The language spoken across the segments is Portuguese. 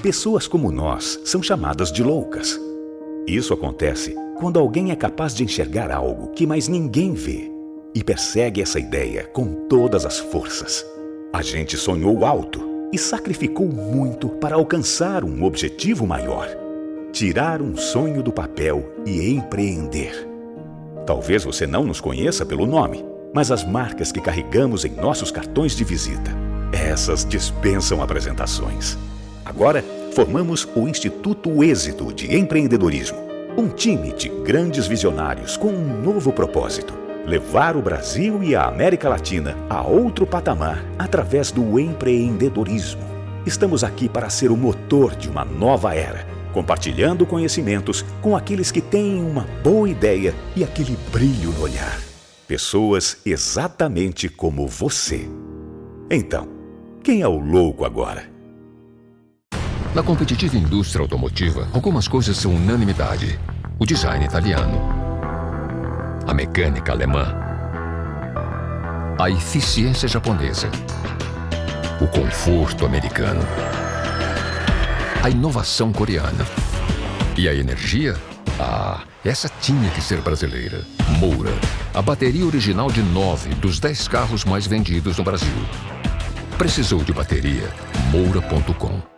Pessoas como nós são chamadas de loucas. Isso acontece quando alguém é capaz de enxergar algo que mais ninguém vê e persegue essa ideia com todas as forças. A gente sonhou alto e sacrificou muito para alcançar um objetivo maior. Tirar um sonho do papel e empreender. Talvez você não nos conheça pelo nome, mas as marcas que carregamos em nossos cartões de visita, essas dispensam apresentações. Agora, formamos o Instituto Êxito de Empreendedorismo. Um time de grandes visionários com um novo propósito: levar o Brasil e a América Latina a outro patamar através do empreendedorismo. Estamos aqui para ser o motor de uma nova era, compartilhando conhecimentos com aqueles que têm uma boa ideia e aquele brilho no olhar. Pessoas exatamente como você. Então, quem é o louco agora? Na competitiva indústria automotiva, algumas coisas são unanimidade. O design italiano, a mecânica alemã, a eficiência japonesa, o conforto americano, a inovação coreana e a energia? Essa tinha que ser brasileira. Moura, a bateria original de 9 dos 10 carros mais vendidos no Brasil. Precisou de bateria? Moura.com.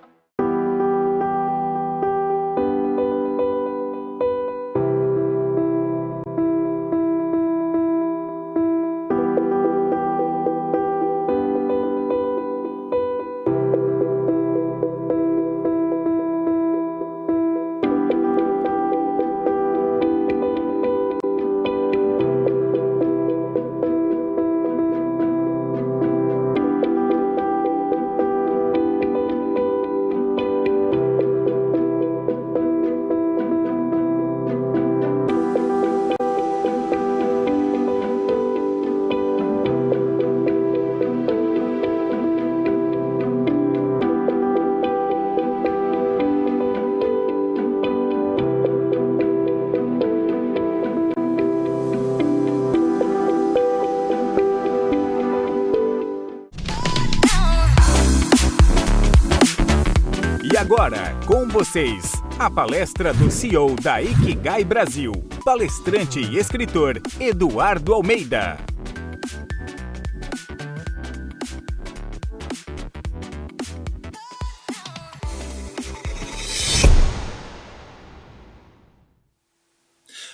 E agora, com vocês, a palestra do CEO da Ikigai Brasil, palestrante e escritor Eduardo Almeida.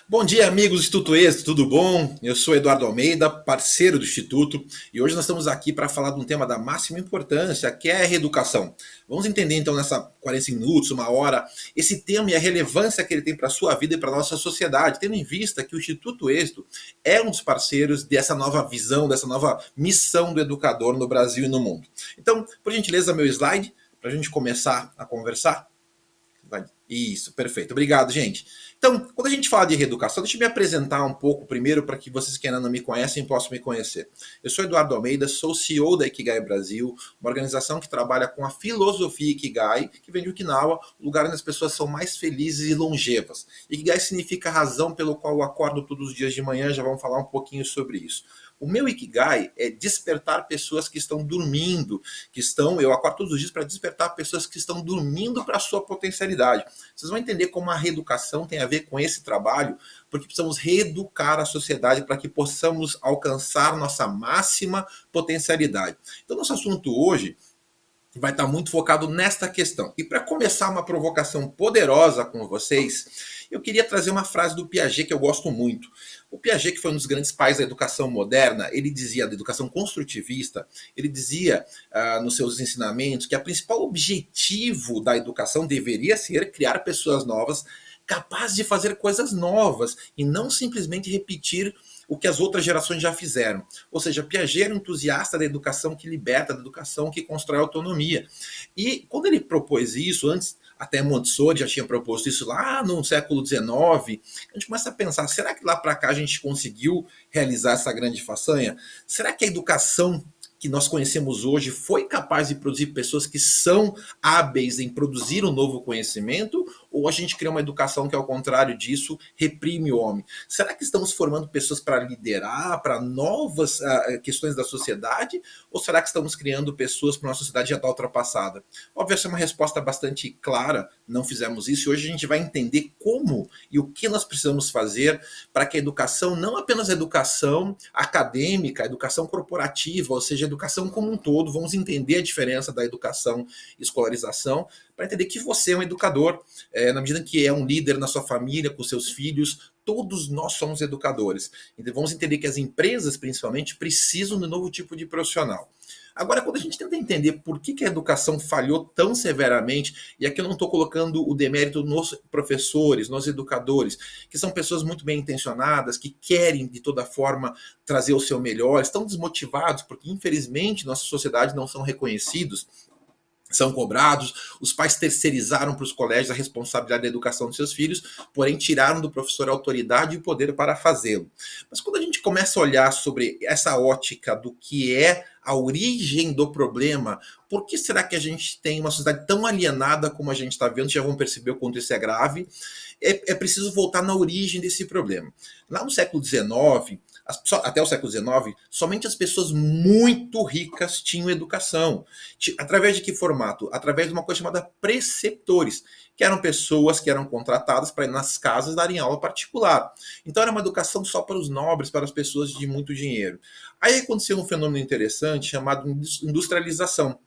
Bom dia, amigos do Instituto Êxito, tudo bom? Eu sou Eduardo Almeida, parceiro do Instituto, e hoje nós estamos aqui para falar de um tema da máxima importância, que é a reeducação. Vamos entender então nessa 40 minutos, uma hora, esse tema e a relevância que ele tem para a sua vida e para a nossa sociedade, tendo em vista que o Instituto Êxito é um dos parceiros dessa nova visão, dessa nova missão do educador no Brasil e no mundo. Então, por gentileza, meu slide, para a gente começar a conversar. Isso, perfeito. Obrigado, gente. Então, quando a gente fala de reeducação, deixa eu me apresentar um pouco primeiro para que vocês que ainda não me conhecem possam me conhecer. Eu sou Eduardo Almeida, sou CEO da Ikigai Brasil, uma organização que trabalha com a filosofia Ikigai, que vem de Okinawa, o lugar onde as pessoas são mais felizes e longevas. Ikigai significa a razão pelo qual eu acordo todos os dias de manhã, já vamos falar um pouquinho sobre isso. O meu Ikigai é despertar pessoas que estão dormindo, eu acordo todos os dias para despertar pessoas que estão dormindo para a sua potencialidade. Vocês vão entender como a reeducação tem a ver com esse trabalho, porque precisamos reeducar a sociedade para que possamos alcançar nossa máxima potencialidade. Então, nosso assunto hoje vai estar muito focado nesta questão. E para começar uma provocação poderosa com vocês, eu queria trazer uma frase do Piaget que eu gosto muito. O Piaget, que foi um dos grandes pais da educação moderna, ele dizia, da educação construtivista, ele dizia nos seus ensinamentos que o principal objetivo da educação deveria ser criar pessoas novas capazes de fazer coisas novas e não simplesmente repetir o que as outras gerações já fizeram. Ou seja, Piaget era um entusiasta da educação que liberta, da educação que constrói autonomia. E quando ele propôs isso, antes até Montessori já tinha proposto isso lá no século XIX, a gente começa a pensar, será que lá para cá a gente conseguiu realizar essa grande façanha? Será que a educação que nós conhecemos hoje foi capaz de produzir pessoas que são hábeis em produzir um novo conhecimento? Ou a gente cria uma educação que, ao contrário disso, reprime o homem? Será que estamos formando pessoas para liderar, para novas questões da sociedade? Ou será que estamos criando pessoas para uma sociedade já está ultrapassada? Óbvio, essa é uma resposta bastante clara, não fizemos isso, e hoje a gente vai entender como e o que nós precisamos fazer para que a educação, não apenas a educação acadêmica, a educação corporativa, ou seja, a educação como um todo, vamos entender a diferença da educação e escolarização, para entender que você é um educador, na medida que é um líder na sua família, com seus filhos, todos nós somos educadores. Então vamos entender que as empresas, principalmente, precisam de um novo tipo de profissional. Agora, quando a gente tenta entender por que a educação falhou tão severamente, e aqui eu não estou colocando o demérito nos professores, nos educadores, que são pessoas muito bem intencionadas, que querem de toda forma trazer o seu melhor, estão desmotivados porque infelizmente nossa sociedade não são reconhecidos, são cobrados, os pais terceirizaram para os colégios a responsabilidade da educação dos seus filhos, porém tiraram do professor a autoridade e o poder para fazê-lo. Mas quando a gente começa a olhar sobre essa ótica do que é a origem do problema, por que será que a gente tem uma sociedade tão alienada como a gente está vendo? Já vão perceber o quanto isso é grave. É preciso voltar na origem desse problema. Lá no século XIX, até o século XIX, somente as pessoas muito ricas tinham educação. Através de que formato? Através de uma coisa chamada preceptores, que eram pessoas que eram contratadas para ir nas casas darem aula particular. Então era uma educação só para os nobres, para as pessoas de muito dinheiro. Aí aconteceu um fenômeno interessante chamado industrialização.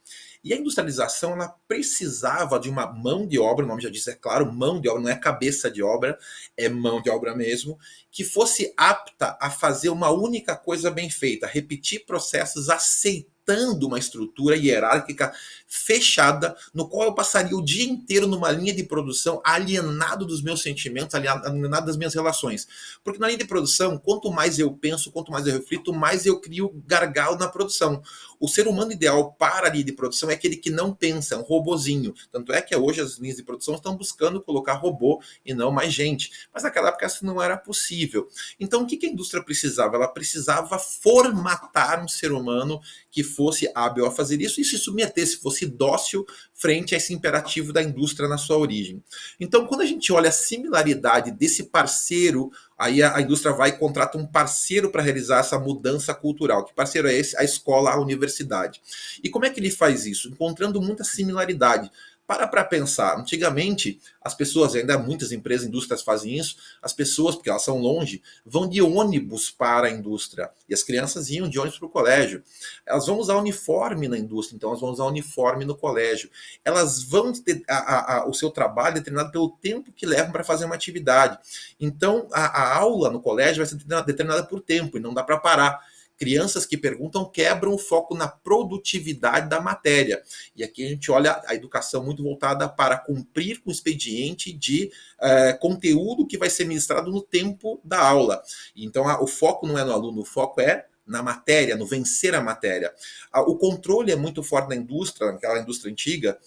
E a industrialização, ela precisava de uma mão de obra, o nome já diz, é claro, mão de obra, não é cabeça de obra, é mão de obra mesmo, que fosse apta a fazer uma única coisa bem feita, repetir processos aceitando uma estrutura hierárquica fechada, no qual eu passaria o dia inteiro numa linha de produção alienado dos meus sentimentos, alienado das minhas relações. Porque na linha de produção, quanto mais eu penso, quanto mais eu reflito, mais eu crio gargalo na produção. O ser humano ideal para a linha de produção é aquele que não pensa, é um robozinho. Tanto é que hoje as linhas de produção estão buscando colocar robô e não mais gente. Mas naquela época isso não era possível. Então o que a indústria precisava? Ela precisava formatar um ser humano que fosse hábil a fazer isso e se submetesse, fosse dócil frente a esse imperativo da indústria na sua origem. Então quando a gente olha a similaridade desse parceiro, aí a indústria vai e contrata um parceiro para realizar essa mudança cultural. Que parceiro é esse? A escola, a universidade. E como é que ele faz isso? Encontrando muita similaridade. Para pensar, antigamente as pessoas, ainda muitas empresas, indústrias fazem isso, as pessoas, porque elas são longe, vão de ônibus para a indústria, e as crianças iam de ônibus para o colégio. Elas vão usar uniforme na indústria, então elas vão usar uniforme no colégio. Elas vão ter o seu trabalho determinado pelo tempo que levam para fazer uma atividade. Então a aula no colégio vai ser determinada por tempo, e não dá para parar. Crianças que perguntam quebram o foco na produtividade da matéria. E aqui a gente olha a educação muito voltada para cumprir com o expediente de conteúdo que vai ser ministrado no tempo da aula. Então o foco não é no aluno, o foco é na matéria, no vencer a matéria. O controle é muito forte na indústria, naquela indústria antiga,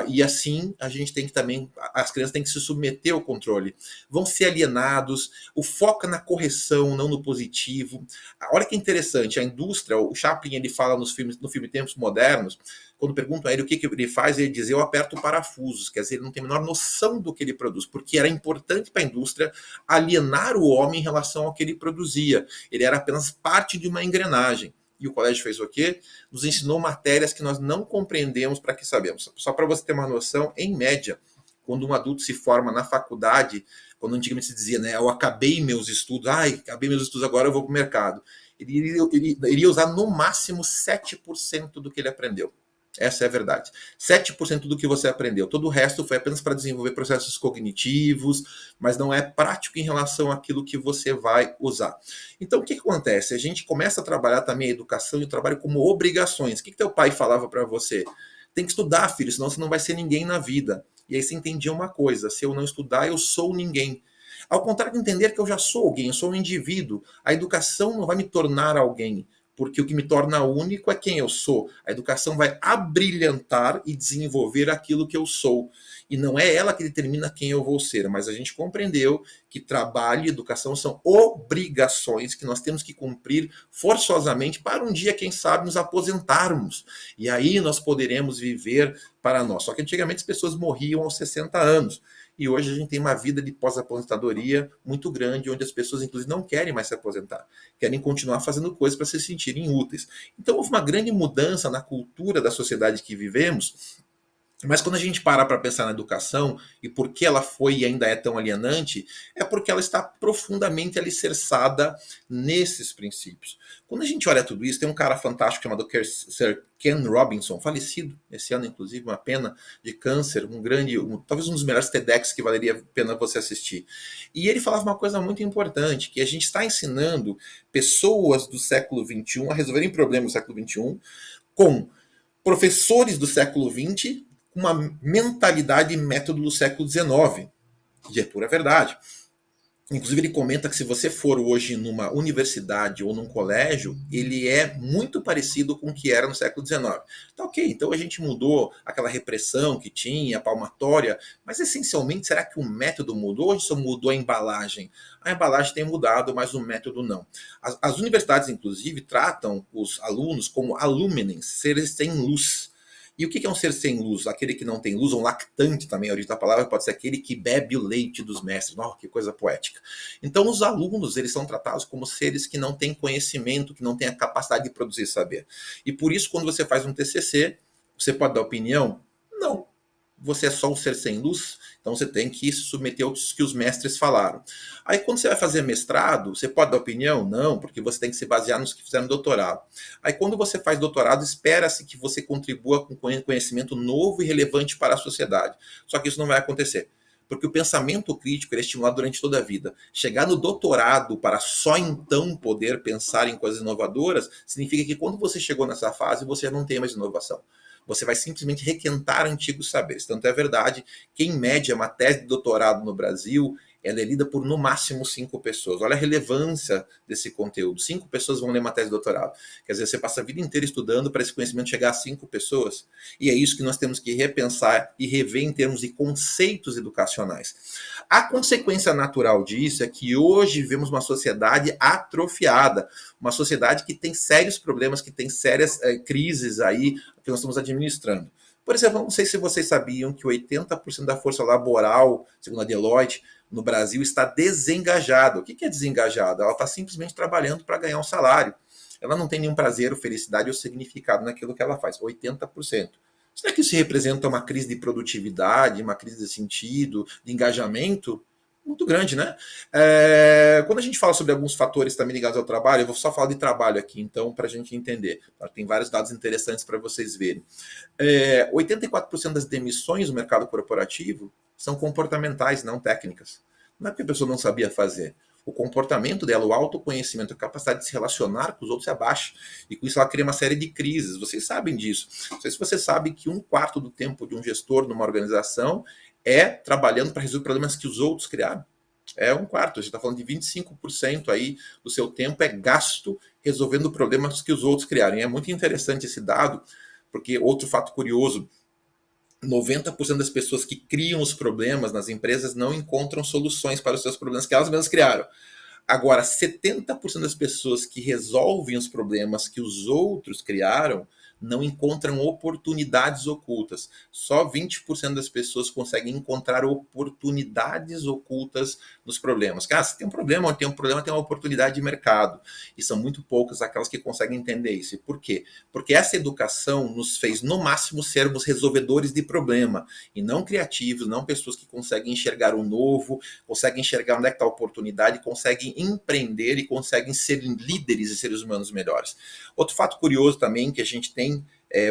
e assim a gente tem que também, as crianças têm que se submeter ao controle, vão ser alienados, o foco é na correção, não no positivo. Olha que interessante, a indústria, o Chaplin ele fala no filme Tempos Modernos, quando perguntam a ele o que ele faz, ele diz, eu aperto parafusos, quer dizer, ele não tem a menor noção do que ele produz, porque era importante para a indústria alienar o homem em relação ao que ele produzia, ele era apenas parte de uma engrenagem. E o colégio fez o quê? Nos ensinou matérias que nós não compreendemos para que sabemos. Só para você ter uma noção, em média, quando um adulto se forma na faculdade, quando antigamente se dizia, né, eu acabei meus estudos, agora eu vou para o mercado. Ele iria usar no máximo 7% do que ele aprendeu. Essa é a verdade. 7% do que você aprendeu. Todo o resto foi apenas para desenvolver processos cognitivos, mas não é prático em relação àquilo que você vai usar. Então, o que acontece? A gente começa a trabalhar também a educação e o trabalho como obrigações. O que teu pai falava para você? Tem que estudar, filho, senão você não vai ser ninguém na vida. E aí você entendia uma coisa, se eu não estudar, eu sou ninguém. Ao contrário de entender que eu já sou alguém, eu sou um indivíduo, a educação não vai me tornar alguém, porque o que me torna único é quem eu sou. A educação vai abrilhantar e desenvolver aquilo que eu sou. E não é ela que determina quem eu vou ser, mas a gente compreendeu que trabalho e educação são obrigações que nós temos que cumprir forçosamente para um dia, quem sabe, nos aposentarmos. E aí nós poderemos viver para nós. Só que antigamente as pessoas morriam aos 60 anos. E hoje a gente tem uma vida de pós-aposentadoria muito grande, onde as pessoas, inclusive, não querem mais se aposentar, querem continuar fazendo coisas para se sentirem úteis. Então, houve uma grande mudança na cultura da sociedade que vivemos. Mas quando a gente para pensar na educação e por que ela foi e ainda é tão alienante, é porque ela está profundamente alicerçada nesses princípios. Quando a gente olha tudo isso, tem um cara fantástico chamado Sir Ken Robinson, falecido esse ano, inclusive, uma pena, de câncer, talvez um dos melhores TEDx que valeria a pena você assistir. E ele falava uma coisa muito importante, que a gente está ensinando pessoas do século XXI a resolverem problemas do século XXI com professores do século XX, uma mentalidade e método do século XIX. E é pura verdade. Inclusive, ele comenta que se você for hoje numa universidade ou num colégio, ele é muito parecido com o que era no século XIX. Tá ok, então a gente mudou aquela repressão que tinha, a palmatória, mas essencialmente, será que o método mudou ou só mudou a embalagem? A embalagem tem mudado, mas o método não. As universidades, inclusive, tratam os alunos como alumines, seres sem luz. E o que é um ser sem luz? Aquele que não tem luz, um lactante também, a origem da palavra pode ser aquele que bebe o leite dos mestres. Oh, que coisa poética. Então, os alunos, eles são tratados como seres que não têm conhecimento, que não têm a capacidade de produzir saber. E por isso, quando você faz um TCC, você pode dar opinião? Não. Você é só um ser sem luz, então você tem que se submeter aos que os mestres falaram. Aí quando você vai fazer mestrado, você pode dar opinião? Não, porque você tem que se basear nos que fizeram doutorado. Aí quando você faz doutorado, espera-se que você contribua com conhecimento novo e relevante para a sociedade. Só que isso não vai acontecer. Porque o pensamento crítico é estimulado durante toda a vida. Chegar no doutorado para só então poder pensar em coisas inovadoras, significa que quando você chegou nessa fase, você não tem mais inovação. Você vai simplesmente requentar antigos saberes. Tanto é verdade que, em média, uma tese de doutorado no Brasil ela é lida por, no máximo, 5 pessoas. Olha a relevância desse conteúdo. 5 pessoas vão ler uma tese de doutorado. Quer dizer, você passa a vida inteira estudando para esse conhecimento chegar a 5 pessoas. E é isso que nós temos que repensar e rever em termos de conceitos educacionais. A consequência natural disso é que hoje vivemos uma sociedade atrofiada, uma sociedade que tem sérios problemas, que tem sérias crises aí que nós estamos administrando. Por exemplo, não sei se vocês sabiam que 80% da força laboral, segundo a Deloitte, no Brasil está desengajada. O que é desengajada? Ela está simplesmente trabalhando para ganhar um salário. Ela não tem nenhum prazer, ou felicidade ou significado naquilo que ela faz. 80%. Será que isso representa uma crise de produtividade, uma crise de sentido, de engajamento? Muito grande, né? Quando a gente fala sobre alguns fatores também ligados ao trabalho, eu vou só falar de trabalho aqui, então, para a gente entender. Tem vários dados interessantes para vocês verem. 84% das demissões no mercado corporativo são comportamentais, não técnicas. Não é porque a pessoa não sabia fazer. O comportamento dela, o autoconhecimento, a capacidade de se relacionar com os outros é baixa. E com isso ela cria uma série de crises. Vocês sabem disso. Não sei se você sabe que 1/4 do tempo de um gestor numa organização é trabalhando para resolver problemas que os outros criaram. É 1/4. A gente está falando de 25% aí do seu tempo é gasto resolvendo problemas que os outros criaram. E é muito interessante esse dado, porque outro fato curioso, 90% das pessoas que criam os problemas nas empresas não encontram soluções para os seus problemas que elas mesmas criaram. Agora, 70% das pessoas que resolvem os problemas que os outros criaram não encontram oportunidades ocultas. Só 20% das pessoas conseguem encontrar oportunidades ocultas nos problemas. Se tem um problema, tem uma oportunidade de mercado. E são muito poucas aquelas que conseguem entender isso. E por quê? Porque essa educação nos fez, no máximo, sermos resolvedores de problema. E não criativos, não pessoas que conseguem enxergar o novo, conseguem enxergar onde é que está a oportunidade, conseguem empreender e conseguem ser líderes e seres humanos melhores. Outro fato curioso também que a gente tem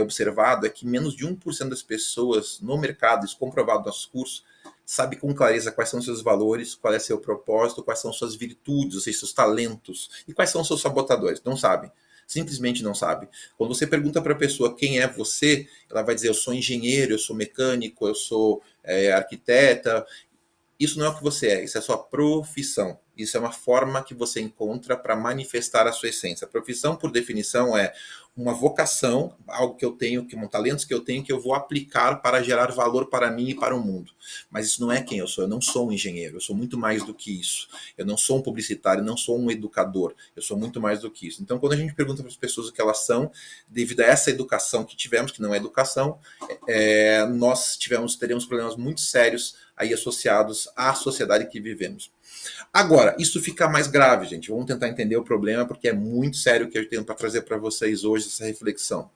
observado é que menos de 1% das pessoas no mercado, isso comprovado nos nossos cursos, sabe com clareza quais são os seus valores, qual é seu propósito, quais são suas virtudes, ou seja, seus talentos, e quais são os seus sabotadores. Não sabe. Simplesmente não sabe. Quando você pergunta para a pessoa quem é você, ela vai dizer: eu sou engenheiro, eu sou mecânico, eu sou arquiteta. Isso não é o que você é, isso é a sua profissão. Isso é uma forma que você encontra para manifestar a sua essência. A profissão, por definição, é uma vocação, algo que eu tenho, talentos que eu tenho, que eu vou aplicar para gerar valor para mim e para o mundo. Mas isso não é quem eu sou. Eu não sou um engenheiro, eu sou muito mais do que isso. Eu não sou um publicitário, eu não sou um educador, eu sou muito mais do que isso. Então, quando a gente pergunta para as pessoas o que elas são, devido a essa educação que tivemos, que não é educação, nós teremos problemas muito sérios aí associados à sociedade que vivemos. Agora, isso fica mais grave, gente. Vamos tentar entender o problema, porque é muito sério o que eu tenho para trazer para vocês hoje, essa reflexão.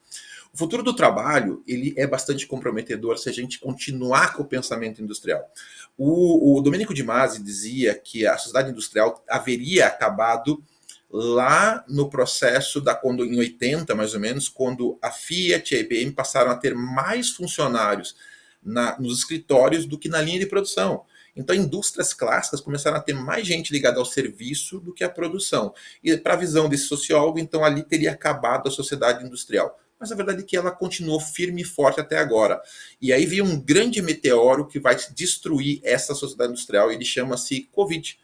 O futuro do trabalho, ele é bastante comprometedor se a gente continuar com o pensamento industrial. O Domenico de Masi dizia que a sociedade industrial haveria acabado lá no processo quando em 80, mais ou menos, quando a Fiat e a IBM passaram a ter mais funcionários nos escritórios do que na linha de produção. Então, indústrias clássicas começaram a ter mais gente ligada ao serviço do que à produção. E para a visão desse sociólogo, então, ali teria acabado a sociedade industrial. Mas a verdade é que ela continuou firme e forte até agora. E aí veio um grande meteoro que vai destruir essa sociedade industrial, e ele chama-se Covid.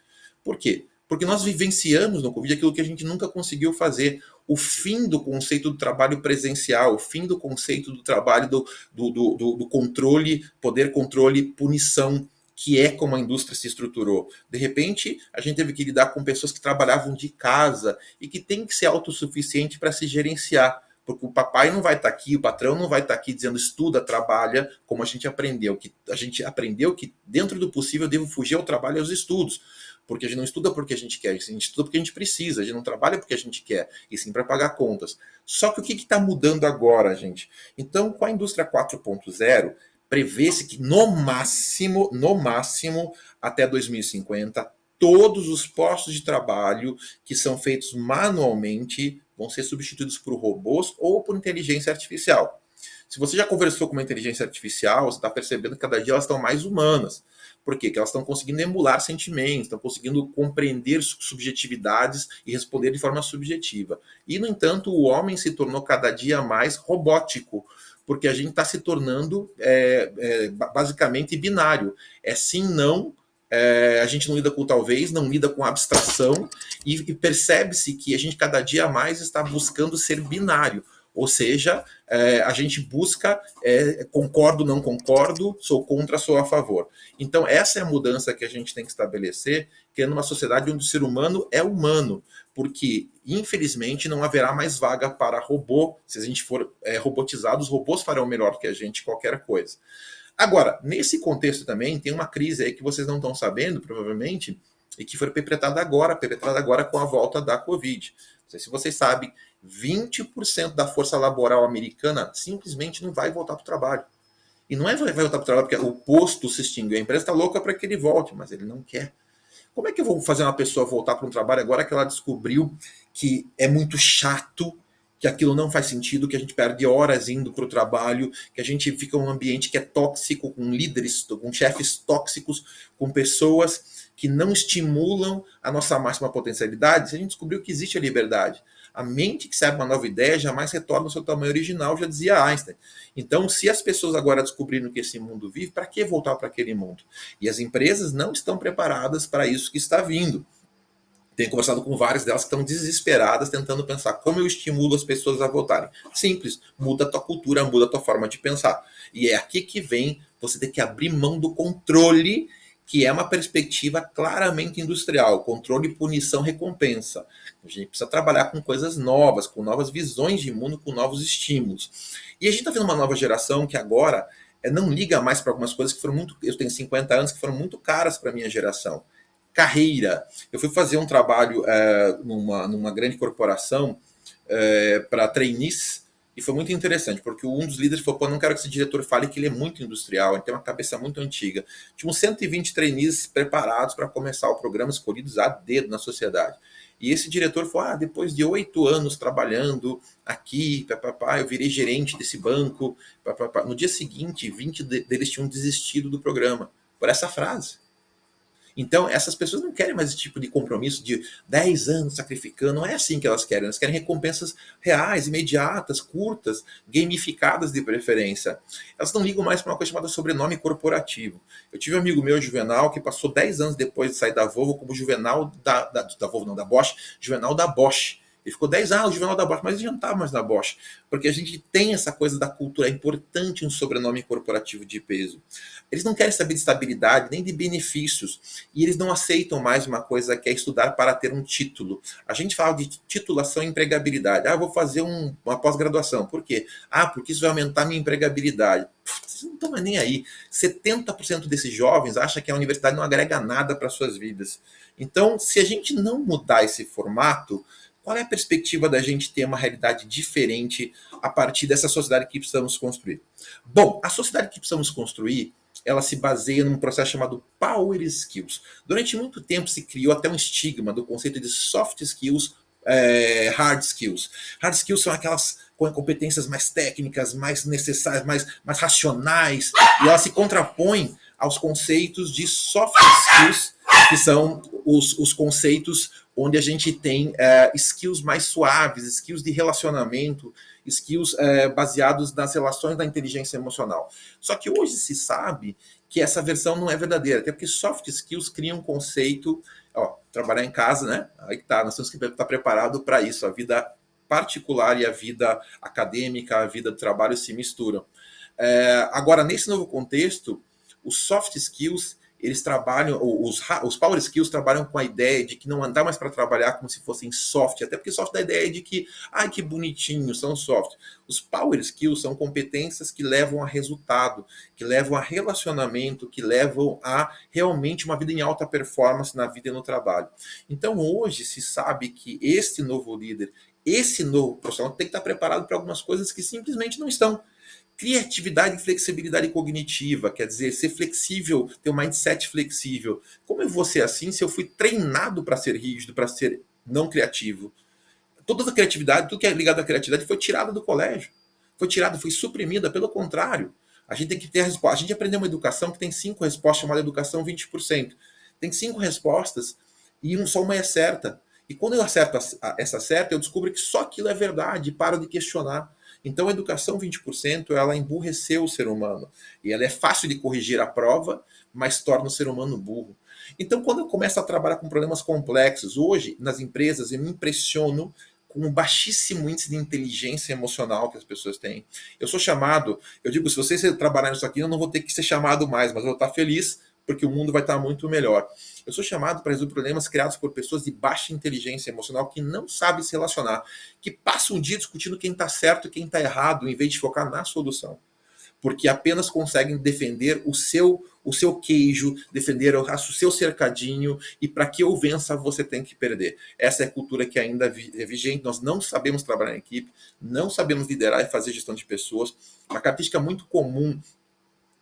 Por quê? Porque nós vivenciamos no Covid aquilo que a gente nunca conseguiu fazer. O fim do conceito do trabalho presencial, o fim do conceito do trabalho do controle, poder, controle, punição, que é como a indústria se estruturou. De repente, a gente teve que lidar com pessoas que trabalhavam de casa e que tem que ser autossuficiente para se gerenciar. Porque o papai não vai estar aqui, o patrão não vai estar aqui dizendo estuda, trabalha, como a gente aprendeu. A gente aprendeu que dentro do possível eu devo fugir ao trabalho e aos estudos. Porque a gente não estuda porque a gente quer, a gente estuda porque a gente precisa, a gente não trabalha porque a gente quer, e sim para pagar contas. Só que o que está mudando agora, gente? Então, com a indústria 4.0, prevê-se que no máximo, até 2050, todos os postos de trabalho que são feitos manualmente vão ser substituídos por robôs ou por inteligência artificial. Se você já conversou com uma inteligência artificial, você está percebendo que cada dia elas estão mais humanas. Por quê? Porque elas estão conseguindo emular sentimentos, estão conseguindo compreender subjetividades e responder de forma subjetiva. E, no entanto, o homem se tornou cada dia mais robótico, porque a gente está se tornando basicamente binário. É sim, não. A gente não lida com talvez, não lida com abstração, e percebe-se que a gente cada dia mais está buscando ser binário. Ou seja, a gente busca concordo, não concordo, sou contra, sou a favor. Então, essa é a mudança que a gente tem que estabelecer, criando uma sociedade onde o ser humano é humano, porque, infelizmente, não haverá mais vaga para robô. Se a gente for robotizado, os robôs farão melhor que a gente qualquer coisa. Agora, nesse contexto também, tem uma crise aí que vocês não estão sabendo, provavelmente, e que foi perpetrada agora com a volta da Covid. Não sei se vocês sabem, 20% da força laboral americana simplesmente não vai voltar para o trabalho. E não vai voltar para o trabalho porque o posto se extinguiu. A empresa está louca para que ele volte, mas ele não quer. Como é que eu vou fazer uma pessoa voltar para um trabalho agora que ela descobriu que é muito chato, que aquilo não faz sentido, que a gente perde horas indo para o trabalho, que a gente fica em um ambiente que é tóxico, com líderes, com chefes tóxicos, com pessoas que não estimulam a nossa máxima potencialidade? Se a gente descobriu que existe a liberdade. A mente que sabe uma nova ideia jamais retorna ao seu tamanho original, já dizia Einstein. Então, se as pessoas agora descobriram que esse mundo vive, para que voltar para aquele mundo? E as empresas não estão preparadas para isso que está vindo. Tenho conversado com várias delas que estão desesperadas, tentando pensar como eu estimulo as pessoas a voltarem. Simples, muda a tua cultura, muda a tua forma de pensar. E é aqui que vem você ter que abrir mão do controle, que é uma perspectiva claramente industrial, controle, punição, recompensa. A gente precisa trabalhar com coisas novas, com novas visões de mundo, com novos estímulos. E a gente está vendo uma nova geração que agora não liga mais para algumas coisas que foram muito... Eu tenho 50 anos, que foram muito caras para a minha geração. Carreira. Eu fui fazer um trabalho numa grande corporação para trainees, e foi muito interessante, porque um dos líderes falou, não quero que esse diretor fale que ele é muito industrial, ele tem uma cabeça muito antiga. Tinha uns 120 trainees preparados para começar o programa, escolhidos a dedo na sociedade. E esse diretor falou, depois de 8 anos trabalhando aqui, eu virei gerente desse banco. No dia seguinte, 20 deles tinham desistido do programa, por essa frase. Então, essas pessoas não querem mais esse tipo de compromisso de 10 anos sacrificando. Não é assim que elas querem recompensas reais, imediatas, curtas, gamificadas de preferência. Elas não ligam mais para uma coisa chamada sobrenome corporativo. Eu tive um amigo meu, Juvenal, que passou 10 anos depois de sair da Volvo como Juvenal da Volvo, não, da Bosch, Juvenal da Bosch. Ele ficou 10 anos no Juvenal da Bosch, mas ele já não estava mais na Bosch, porque a gente tem essa coisa da cultura, é importante um sobrenome corporativo de peso. Eles não querem saber de estabilidade, nem de benefícios, e eles não aceitam mais uma coisa que é estudar para ter um título. A gente fala de titulação e empregabilidade. Eu vou fazer uma pós-graduação. Por quê? Porque isso vai aumentar minha empregabilidade. Vocês não estão nem aí. 70% desses jovens acham que a universidade não agrega nada para suas vidas. Então, se a gente não mudar esse formato, qual é a perspectiva da gente ter uma realidade diferente a partir dessa sociedade que precisamos construir? Bom, a sociedade que precisamos construir, ela se baseia num processo chamado Power Skills. Durante muito tempo se criou até um estigma do conceito de soft skills, hard skills. Hard skills são aquelas com competências mais técnicas, mais necessárias, mais racionais, e elas se contrapõem aos conceitos de soft skills, que são os conceitos onde a gente tem skills mais suaves, skills de relacionamento, skills baseados nas relações da inteligência emocional. Só que hoje se sabe que essa versão não é verdadeira, até porque soft skills criam um conceito, trabalhar em casa, né? Aí tá, nós temos que estar preparado para isso, a vida particular e a vida acadêmica, a vida do trabalho se misturam. Agora, nesse novo contexto, os soft skills, eles trabalham, os power skills trabalham com a ideia de que não dá mais para trabalhar como se fossem soft, até porque soft dá a ideia de que, que bonitinho, são soft. Os power skills são competências que levam a resultado, que levam a relacionamento, que levam a realmente uma vida em alta performance na vida e no trabalho. Então hoje se sabe que este novo líder, esse novo profissional tem que estar preparado para algumas coisas que simplesmente não estão. Criatividade e flexibilidade cognitiva, quer dizer, ser flexível, ter um mindset flexível. Como eu vou ser assim se eu fui treinado para ser rígido, para ser não criativo? Toda a criatividade, tudo que é ligado à criatividade foi tirada do colégio. Foi suprimida, pelo contrário. A gente tem que ter a resposta. A gente aprendeu uma educação que tem 5 respostas, chamada educação 20%. Tem 5 respostas e só uma é certa. E quando eu acerto essa certa, eu descubro que só aquilo é verdade e paro de questionar. Então a educação 20%, ela emburreceu o ser humano. E ela é fácil de corrigir a prova, mas torna o ser humano burro. Então quando eu começo a trabalhar com problemas complexos, hoje nas empresas eu me impressiono com um baixíssimo índice de inteligência emocional que as pessoas têm. Eu sou chamado, eu digo, se vocês trabalharem nisso aqui, eu não vou ter que ser chamado mais, mas eu vou estar feliz porque o mundo vai estar muito melhor. Eu sou chamado para resolver problemas criados por pessoas de baixa inteligência emocional que não sabem se relacionar, que passam um dia discutindo quem está certo e quem está errado, em vez de focar na solução. Porque apenas conseguem defender o seu queijo, defender o seu cercadinho, e para que eu vença, você tem que perder. Essa é a cultura que ainda é vigente. Nós não sabemos trabalhar em equipe, não sabemos liderar e fazer gestão de pessoas. Uma característica muito comum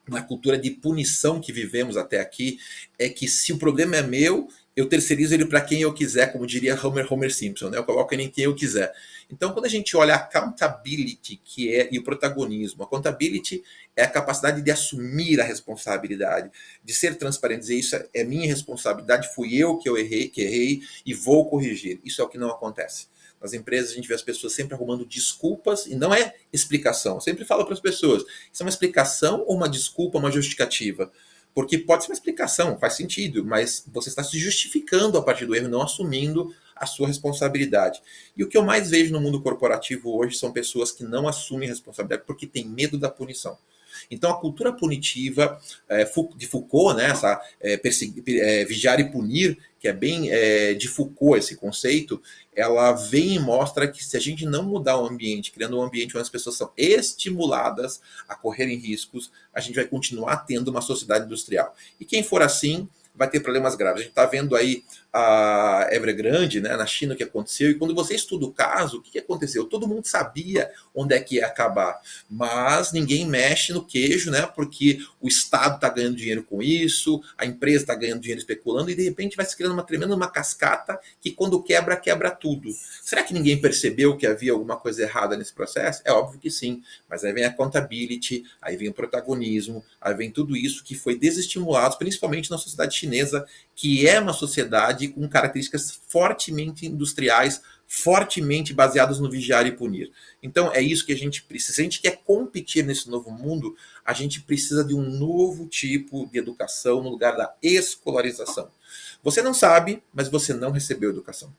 na cultura de punição que vivemos até aqui, é que se o problema é meu, eu terceirizo ele para quem eu quiser, como diria Homer Simpson, né? Eu coloco ele em quem eu quiser. Então, quando a gente olha a accountability, e o protagonismo, a accountability é a capacidade de assumir a responsabilidade, de ser transparente, dizer isso é minha responsabilidade, fui eu que errei e vou corrigir. Isso é o que não acontece. Nas empresas a gente vê as pessoas sempre arrumando desculpas, e não é explicação. Eu sempre falo para as pessoas, isso é uma explicação ou uma desculpa, uma justificativa? Porque pode ser uma explicação, faz sentido, mas você está se justificando a partir do erro, não assumindo a sua responsabilidade. E o que eu mais vejo no mundo corporativo hoje são pessoas que não assumem responsabilidade porque têm medo da punição. Então a cultura punitiva de Foucault, né, essa vigiar e punir, que é bem de Foucault esse conceito, ela vem e mostra que se a gente não mudar o ambiente, criando um ambiente onde as pessoas são estimuladas a correrem riscos, a gente vai continuar tendo uma sociedade industrial. E quem for assim vai ter problemas graves. A gente está vendo aí a Evergrande, né, na China, o que aconteceu, e quando você estuda o caso, o que aconteceu? Todo mundo sabia onde é que ia acabar, mas ninguém mexe no queijo, né, porque o Estado está ganhando dinheiro com isso, a empresa está ganhando dinheiro especulando, e de repente vai se criando uma cascata que quando quebra, quebra tudo. Será que ninguém percebeu que havia alguma coisa errada nesse processo? É óbvio que sim, mas aí vem a accountability, aí vem o protagonismo, aí vem tudo isso que foi desestimulado, principalmente na sociedade chinesa, que é uma sociedade com características fortemente industriais, fortemente baseadas no vigiar e punir. Então é isso que a gente precisa. Se a gente quer competir nesse novo mundo, a gente precisa de um novo tipo de educação no lugar da escolarização. Você não sabe, mas você não recebeu educação.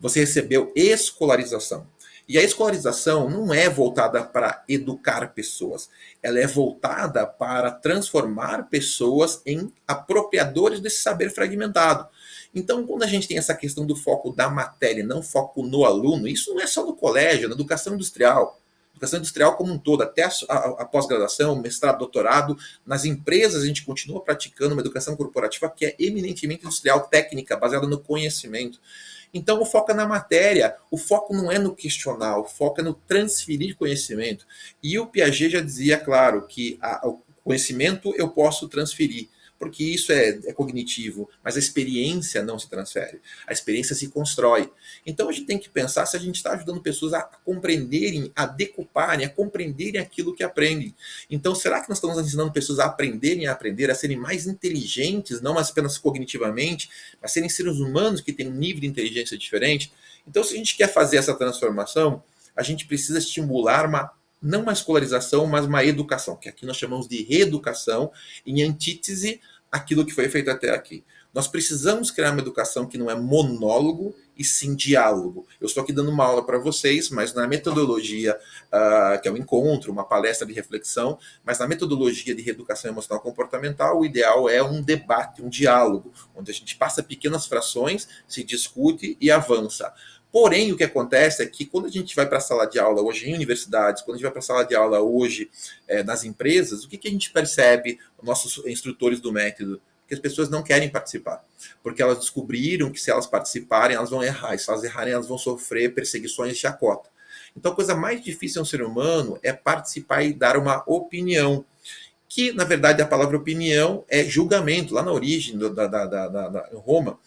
Você recebeu escolarização. E a escolarização não é voltada para educar pessoas, ela é voltada para transformar pessoas em apropriadores desse saber fragmentado. Então, quando a gente tem essa questão do foco da matéria, não foco no aluno, isso não é só no colégio, é na educação industrial. Educação industrial como um todo, até a pós-graduação, mestrado, doutorado, nas empresas a gente continua praticando uma educação corporativa que é eminentemente industrial, técnica, baseada no conhecimento. Então, o foco é na matéria, o foco não é no questionar, o foco é no transferir conhecimento. E o Piaget já dizia, claro, que o conhecimento eu posso transferir, porque isso é cognitivo, mas a experiência não se transfere, a experiência se constrói. Então, a gente tem que pensar se a gente está ajudando pessoas a compreenderem, a decouparem, a compreenderem aquilo que aprendem. Então, será que nós estamos ensinando pessoas a aprenderem a aprender, a serem mais inteligentes, não apenas cognitivamente, mas serem seres humanos que têm um nível de inteligência diferente? Então, se a gente quer fazer essa transformação, a gente precisa estimular não uma escolarização, mas uma educação, que aqui nós chamamos de reeducação, em antítese àquilo que foi feito até aqui. Nós precisamos criar uma educação que não é monólogo, e sim diálogo. Eu estou aqui dando uma aula para vocês, mas na metodologia, que é um encontro, uma palestra de reflexão, mas na metodologia de reeducação emocional comportamental, o ideal é um debate, um diálogo, onde a gente passa pequenas frações, se discute e avança. Porém, o que acontece é que quando a gente vai para a sala de aula hoje em universidades, quando a gente vai para a sala de aula hoje nas empresas, o que a gente percebe, nossos instrutores do método? Que as pessoas não querem participar, porque elas descobriram que se elas participarem, elas vão errar, e se elas errarem, elas vão sofrer perseguições de chacota. Então, a coisa mais difícil em um ser humano é participar e dar uma opinião, que, na verdade, a palavra opinião é julgamento. Lá na origem, em Roma,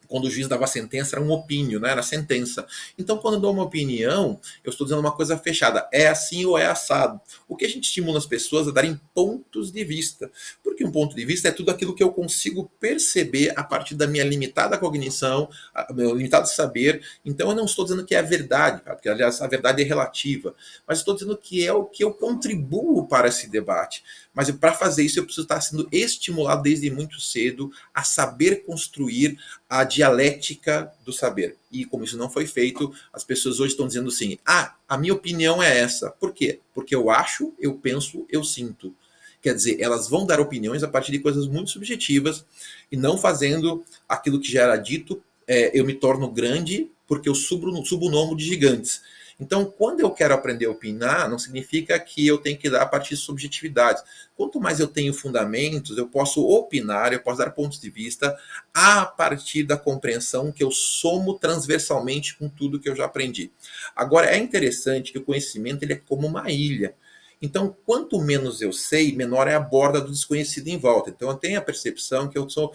quando o juiz dava a sentença, era um opínio, né? Era sentença. Então, quando eu dou uma opinião, eu estou dizendo uma coisa fechada. É assim ou é assado. O que a gente estimula as pessoas a darem pontos de vista. Porque um ponto de vista é tudo aquilo que eu consigo perceber a partir da minha limitada cognição, meu limitado saber. Então, eu não estou dizendo que é a verdade, porque, aliás, a verdade é relativa. Mas estou dizendo que é o que eu contribuo para esse debate. Mas para fazer isso, eu preciso estar sendo estimulado desde muito cedo a saber construir a dialética do saber. E como isso não foi feito, as pessoas hoje estão dizendo assim, a minha opinião é essa. Por quê? Porque eu acho, eu penso, eu sinto. Quer dizer, elas vão dar opiniões a partir de coisas muito subjetivas e não fazendo aquilo que já era dito, eu me torno grande porque eu subo o nome de gigantes. Então, quando eu quero aprender a opinar, não significa que eu tenho que dar a partir de subjetividades. Quanto mais eu tenho fundamentos, eu posso opinar, eu posso dar pontos de vista a partir da compreensão que eu somo transversalmente com tudo que eu já aprendi. Agora, é interessante que o conhecimento ele é como uma ilha. Então, quanto menos eu sei, menor é a borda do desconhecido em volta. Então, eu tenho a percepção que eu sou,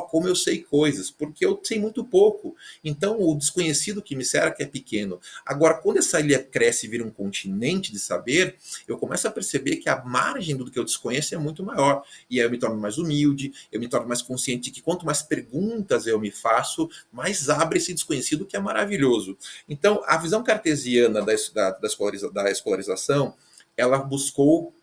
como eu sei coisas, porque eu sei muito pouco. Então, o desconhecido que me cerca é pequeno. Agora, quando essa ilha cresce e vira um continente de saber, eu começo a perceber que a margem do que eu desconheço é muito maior. E aí eu me torno mais humilde, eu me torno mais consciente de que quanto mais perguntas eu me faço, mais abre esse desconhecido que é maravilhoso. Então, a visão cartesiana da escolarização, ela buscou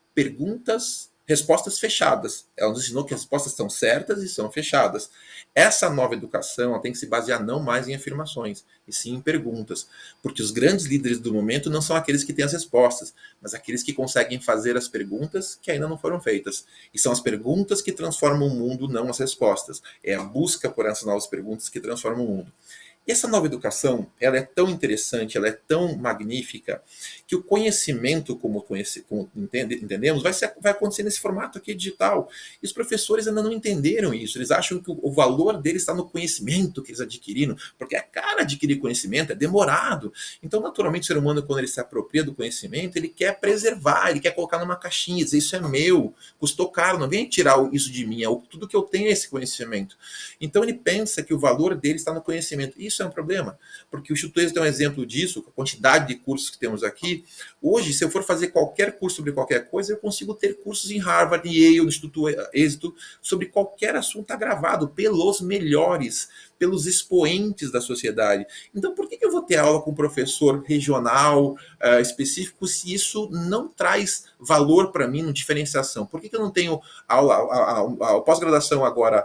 respostas fechadas. Ela nos ensinou que as respostas são certas e são fechadas. Essa nova educação ela tem que se basear não mais em afirmações, e sim em perguntas. Porque os grandes líderes do momento não são aqueles que têm as respostas, mas aqueles que conseguem fazer as perguntas que ainda não foram feitas. E são as perguntas que transformam o mundo, não as respostas. É a busca por essas novas perguntas que transformam o mundo. E essa nova educação, ela é tão interessante, ela é tão magnífica, que o conhecimento, como entendemos, vai acontecer nesse formato aqui digital. E os professores ainda não entenderam isso. Eles acham que o valor deles está no conhecimento que eles adquiriram, porque a cara adquirir conhecimento é demorado. Então, naturalmente, o ser humano, quando ele se apropria do conhecimento, ele quer preservar, ele quer colocar numa caixinha, dizer isso é meu, custou caro, não vem tirar isso de mim, tudo que eu tenho é esse conhecimento. Então, ele pensa que o valor dele está no conhecimento. Isso é um problema, porque o Instituto Êxito é um exemplo disso, a quantidade de cursos que temos aqui. Hoje, se eu for fazer qualquer curso sobre qualquer coisa, eu consigo ter cursos em Harvard, em Yale, no Instituto Êxito, sobre qualquer assunto gravado pelos melhores, pelos expoentes da sociedade. Então, por que eu vou ter aula com um professor regional específico se isso não traz valor para mim, no diferenciação? Por que eu não tenho aula, a pós-graduação agora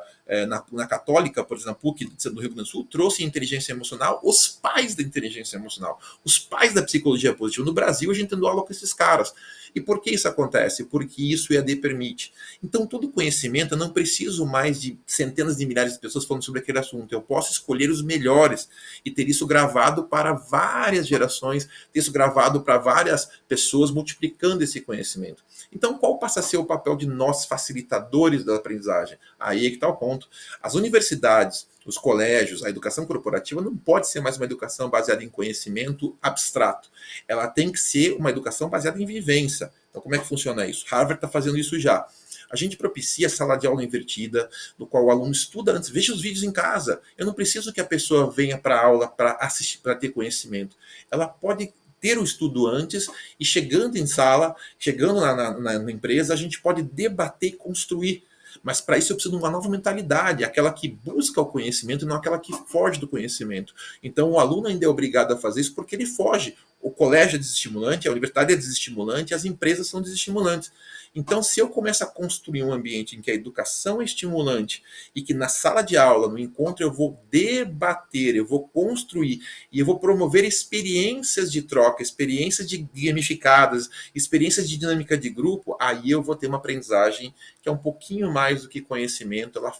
na Católica, por exemplo, PUC do Rio Grande do Sul, trouxe inteligência emocional, os pais da inteligência emocional, os pais da psicologia positiva. No Brasil, a gente andou aula com esses caras. E por que isso acontece? Porque isso o EAD permite. Então, todo conhecimento, eu não preciso mais de centenas de milhares de pessoas falando sobre aquele assunto. Eu posso escolher os melhores e ter isso gravado para várias gerações, ter isso gravado para várias pessoas, multiplicando esse conhecimento. Então, qual passa a ser o papel de nós, facilitadores da aprendizagem? Aí é que está o ponto. As universidades, os colégios, a educação corporativa não pode ser mais uma educação baseada em conhecimento abstrato. Ela tem que ser uma educação baseada em vivência. Então, como é que funciona isso? Harvard está fazendo isso já. A gente propicia sala de aula invertida, no qual o aluno estuda antes, veja os vídeos em casa. Eu não preciso que a pessoa venha para a aula para assistir, para ter conhecimento. Ela pode ter o estudo antes e chegando em sala, chegando na empresa, a gente pode debater e construir. Mas para isso eu preciso de uma nova mentalidade, aquela que busca o conhecimento e não aquela que foge do conhecimento. Então o aluno ainda é obrigado a fazer isso porque ele foge. O colégio é desestimulante, a universidade é desestimulante, as empresas são desestimulantes. Então, se eu começo a construir um ambiente em que a educação é estimulante e que na sala de aula, no encontro, eu vou debater, eu vou construir e eu vou promover experiências de troca, experiências de gamificadas, experiências de dinâmica de grupo, aí eu vou ter uma aprendizagem que é um pouquinho mais do que conhecimento, ela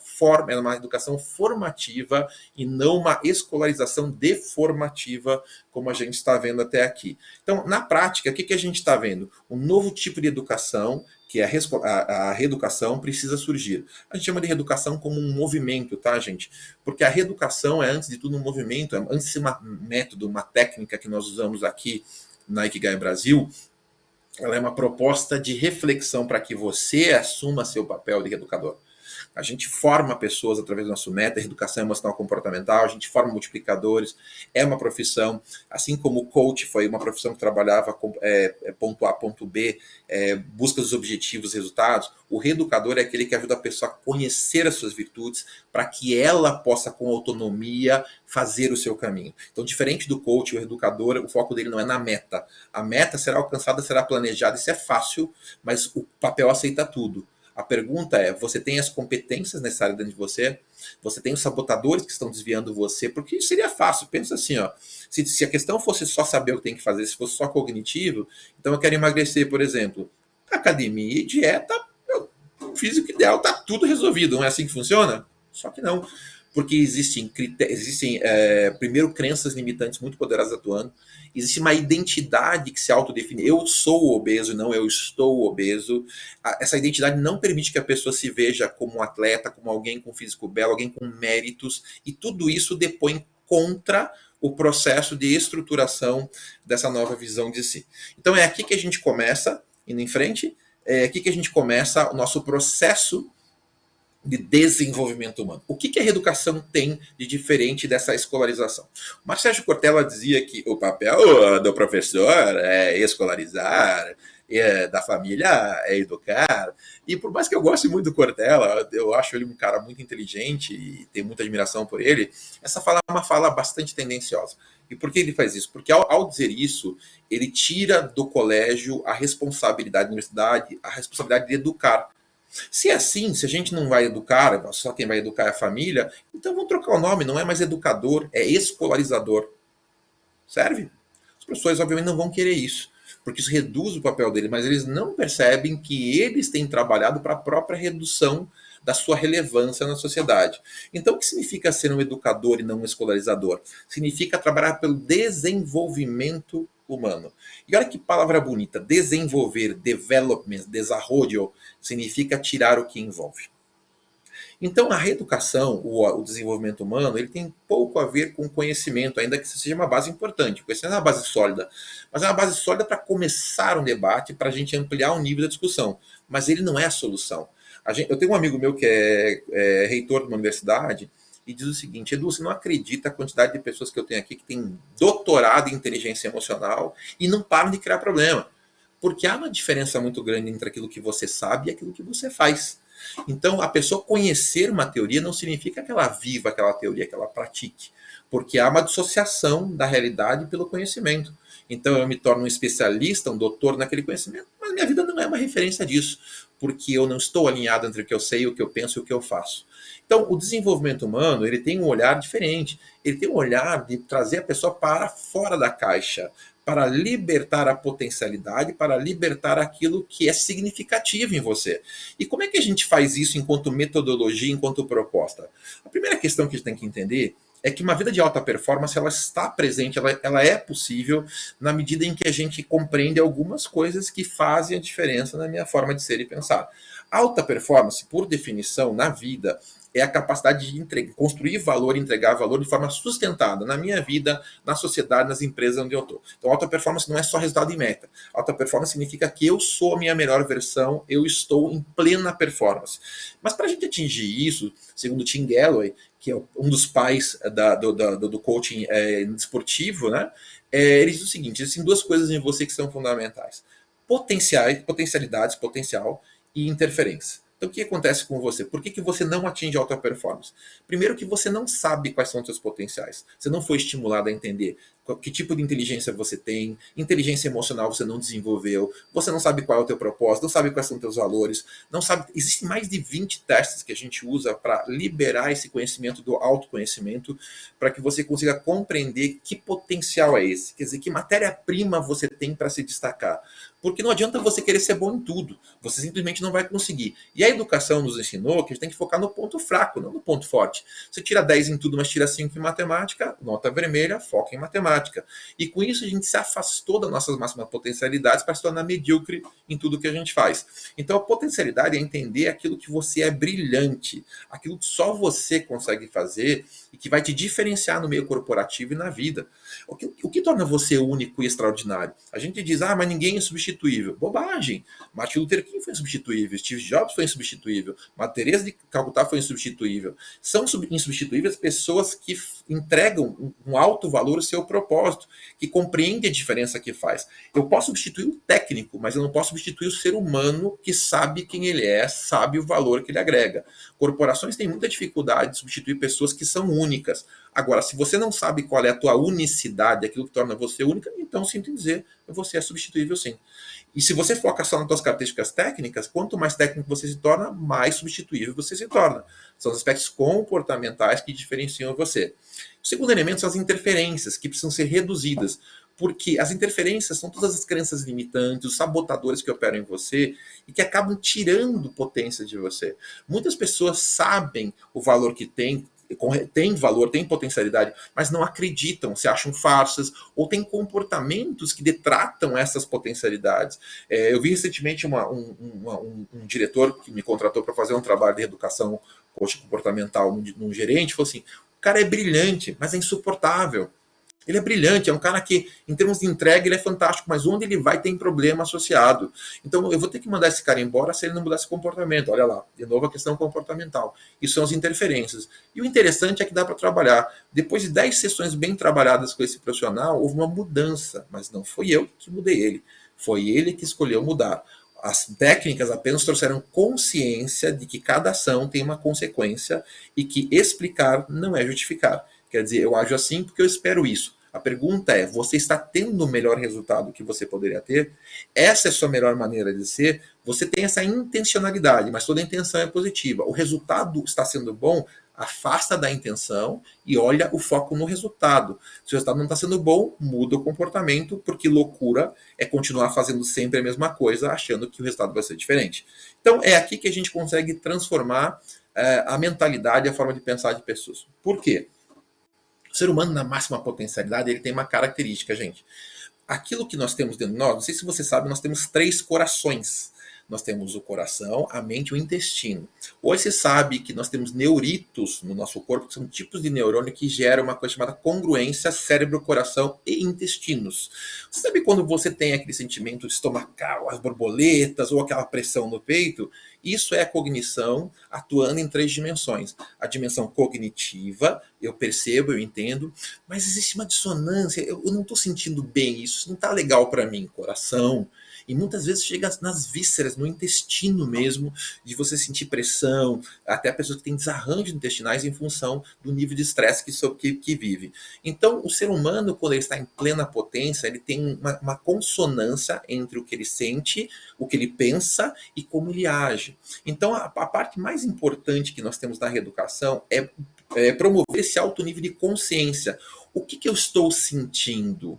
é uma educação formativa e não uma escolarização deformativa, como a gente está vendo até aqui. Então, na prática, o que a gente está vendo? Um novo tipo de educação, que é a reeducação, precisa surgir. A gente chama de reeducação como um movimento, tá, gente? Porque a reeducação é, antes de tudo, um movimento, antes de ser um método, uma técnica que nós usamos aqui na Ikigai Brasil, ela é uma proposta de reflexão para que você assuma seu papel de educador. A gente forma pessoas através do nosso método, educação emocional comportamental, a gente forma multiplicadores, é uma profissão, assim como o coach foi uma profissão que trabalhava com ponto A, ponto B, busca dos objetivos, resultados. O reeducador é aquele que ajuda a pessoa a conhecer as suas virtudes para que ela possa, com autonomia, fazer o seu caminho. Então, diferente do coach, o reeducador, o foco dele não é na meta. A meta será alcançada, será planejada, isso é fácil, mas o papel aceita tudo. A pergunta é, você tem as competências necessárias dentro de você? Você tem os sabotadores que estão desviando você? Porque isso seria fácil. Pensa assim, ó, se a questão fosse só saber o que tem que fazer, se fosse só cognitivo, então eu quero emagrecer, por exemplo. Academia e dieta, o físico ideal, está tudo resolvido. Não é assim que funciona? Só que não. Porque existem primeiro, crenças limitantes muito poderosas atuando. Existe uma identidade que se autodefine. Eu sou obeso, não eu estou obeso. Essa identidade não permite que a pessoa se veja como um atleta, como alguém com físico belo, alguém com méritos. E tudo isso depõe contra o processo de estruturação dessa nova visão de si. Então é aqui que a gente começa, indo em frente, é aqui que a gente começa o nosso processo de desenvolvimento humano. O que a reeducação tem de diferente dessa escolarização? O Marcelo Cortella dizia que o papel do professor é escolarizar, da família é educar, e por mais que eu goste muito do Cortella, eu acho ele um cara muito inteligente e tenho muita admiração por ele, essa fala é uma fala bastante tendenciosa. E por que ele faz isso? Porque ao dizer isso, ele tira do colégio a responsabilidade da universidade, a responsabilidade de educar. Se é assim, se a gente não vai educar, só quem vai educar é a família, então vamos trocar o nome, não é mais educador, é escolarizador. Serve? Os professores, obviamente, não vão querer isso, porque isso reduz o papel deles, mas eles não percebem que eles têm trabalhado para a própria redução da sua relevância na sociedade. Então, o que significa ser um educador e não um escolarizador? Significa trabalhar pelo desenvolvimento humano. E olha que palavra bonita, desenvolver, development, desarrollo, significa tirar o que envolve. Então a reeducação, o desenvolvimento humano, ele tem pouco a ver com conhecimento, ainda que isso seja uma base importante. O conhecimento é uma base sólida, mas é uma base sólida para começar um debate, para a gente ampliar o nível da discussão. Mas ele não é a solução. Eu tenho um amigo meu que é reitor de uma universidade, e diz o seguinte: Edu, você não acredita a quantidade de pessoas que eu tenho aqui que têm doutorado em inteligência emocional e não param de criar problema. Porque há uma diferença muito grande entre aquilo que você sabe e aquilo que você faz. Então, a pessoa conhecer uma teoria não significa que ela viva aquela teoria, que ela pratique. Porque há uma dissociação da realidade pelo conhecimento. Então, eu me torno um especialista, um doutor naquele conhecimento, mas minha vida não é uma referência disso, porque eu não estou alinhado entre o que eu sei, o que eu penso e o que eu faço. Então, o desenvolvimento humano, ele tem um olhar diferente. Ele tem um olhar de trazer a pessoa para fora da caixa, para libertar a potencialidade, para libertar aquilo que é significativo em você. E como é que a gente faz isso enquanto metodologia, enquanto proposta? A primeira questão que a gente tem que entender é que uma vida de alta performance, ela está presente, ela é possível na medida em que a gente compreende algumas coisas que fazem a diferença na minha forma de ser e pensar. Alta performance, por definição, na vida, é a capacidade de construir valor, entregar valor de forma sustentada na minha vida, na sociedade, nas empresas onde eu estou. Então, alta performance não é só resultado em meta. Alta performance significa que eu sou a minha melhor versão, eu estou em plena performance. Mas para a gente atingir isso, segundo Tim Galloway, que é um dos pais do coaching desportivo, né? Ele diz o seguinte: existem duas coisas em você que são fundamentais: potencialidades, potencial e interferência. Então, o que acontece com você? Por que você não atinge alta performance? Primeiro que você não sabe quais são os seus potenciais. Você não foi estimulado a entender que tipo de inteligência você tem, inteligência emocional você não desenvolveu, você não sabe qual é o teu propósito, não sabe quais são os teus valores, não sabe. Existem mais de 20 testes que a gente usa para liberar esse conhecimento do autoconhecimento, para que você consiga compreender que potencial é esse, quer dizer, que matéria-prima você tem para se destacar. Porque não adianta você querer ser bom em tudo, você simplesmente não vai conseguir. E a educação nos ensinou que a gente tem que focar no ponto fraco, não no ponto forte. Você tira 10 em tudo, mas tira 5 em matemática, nota vermelha, foca em matemática. E com isso a gente se afastou das nossas máximas potencialidades para se tornar medíocre em tudo que a gente faz. Então a potencialidade é entender aquilo que você é brilhante, aquilo que só você consegue fazer e que vai te diferenciar no meio corporativo e na vida. O que torna você único e extraordinário? A gente diz, mas ninguém é substituível. Bobagem. Martin Luther King foi insubstituível, Steve Jobs foi insubstituível, Madre Teresa de Calcutá foi insubstituível. São insubstituíveis pessoas que entregam um alto valor ao seu propósito, que compreendem a diferença que faz. Eu posso substituir o técnico, mas eu não posso substituir o ser humano que sabe quem ele é, sabe o valor que ele agrega. Corporações têm muita dificuldade de substituir pessoas que são únicas. Agora, se você não sabe qual é a tua unicidade, aquilo que torna você única, então sinto em dizer, você é substituível sim. E se você foca só nas suas características técnicas, quanto mais técnico você se torna, mais substituível você se torna. São os aspectos comportamentais que diferenciam você. O segundo elemento são as interferências, que precisam ser reduzidas. Porque as interferências são todas as crenças limitantes, os sabotadores que operam em você e que acabam tirando potência de você. Muitas pessoas sabem o valor que tem valor, tem potencialidade, mas não acreditam, se acham farsas ou têm comportamentos que detratam essas potencialidades. Eu vi recentemente um diretor que me contratou para fazer um trabalho de educação coaching comportamental num gerente, falou assim: o cara é brilhante, mas é insuportável. Ele é brilhante, é um cara que, em termos de entrega, ele é fantástico, mas onde ele vai tem problema associado. Então, eu vou ter que mandar esse cara embora se ele não mudar esse comportamento. Olha lá, de novo a questão comportamental. Isso são as interferências. E o interessante é que dá para trabalhar. Depois de 10 sessões bem trabalhadas com esse profissional, houve uma mudança, mas não foi eu que mudei ele. Foi ele que escolheu mudar. As técnicas apenas trouxeram consciência de que cada ação tem uma consequência e que explicar não é justificar. Quer dizer, eu ajo assim porque eu espero isso. A pergunta é, você está tendo o melhor resultado que você poderia ter? Essa é a sua melhor maneira de ser? Você tem essa intencionalidade, mas toda intenção é positiva. O resultado está sendo bom? Afasta da intenção e olha o foco no resultado. Se o resultado não está sendo bom, muda o comportamento, porque loucura é continuar fazendo sempre a mesma coisa, achando que o resultado vai ser diferente. Então, é aqui que a gente consegue transformar a mentalidade, a forma de pensar de pessoas. Por quê? O ser humano, na máxima potencialidade, ele tem uma característica, gente. Aquilo que nós temos dentro de nós, não sei se você sabe, nós temos 3 corações. Nós temos o coração, a mente e o intestino. Hoje você sabe que nós temos neuritos no nosso corpo, que são tipos de neurônio que geram uma coisa chamada congruência cérebro, coração e intestinos. Você sabe quando você tem aquele sentimento estomacal, as borboletas ou aquela pressão no peito? Isso é a cognição atuando em 3 dimensões. A dimensão cognitiva, eu percebo, eu entendo, mas existe uma dissonância, eu não estou sentindo bem isso não está legal para mim, coração. E muitas vezes chega nas vísceras, no intestino mesmo, de você sentir pressão, até pessoas que têm desarranjos intestinais em função do nível de estresse que vive. Então, o ser humano, quando ele está em plena potência, ele tem uma consonância entre o que ele sente, o que ele pensa e como ele age. Então, a parte mais importante que nós temos na reeducação é promover esse alto nível de consciência. O que eu estou sentindo?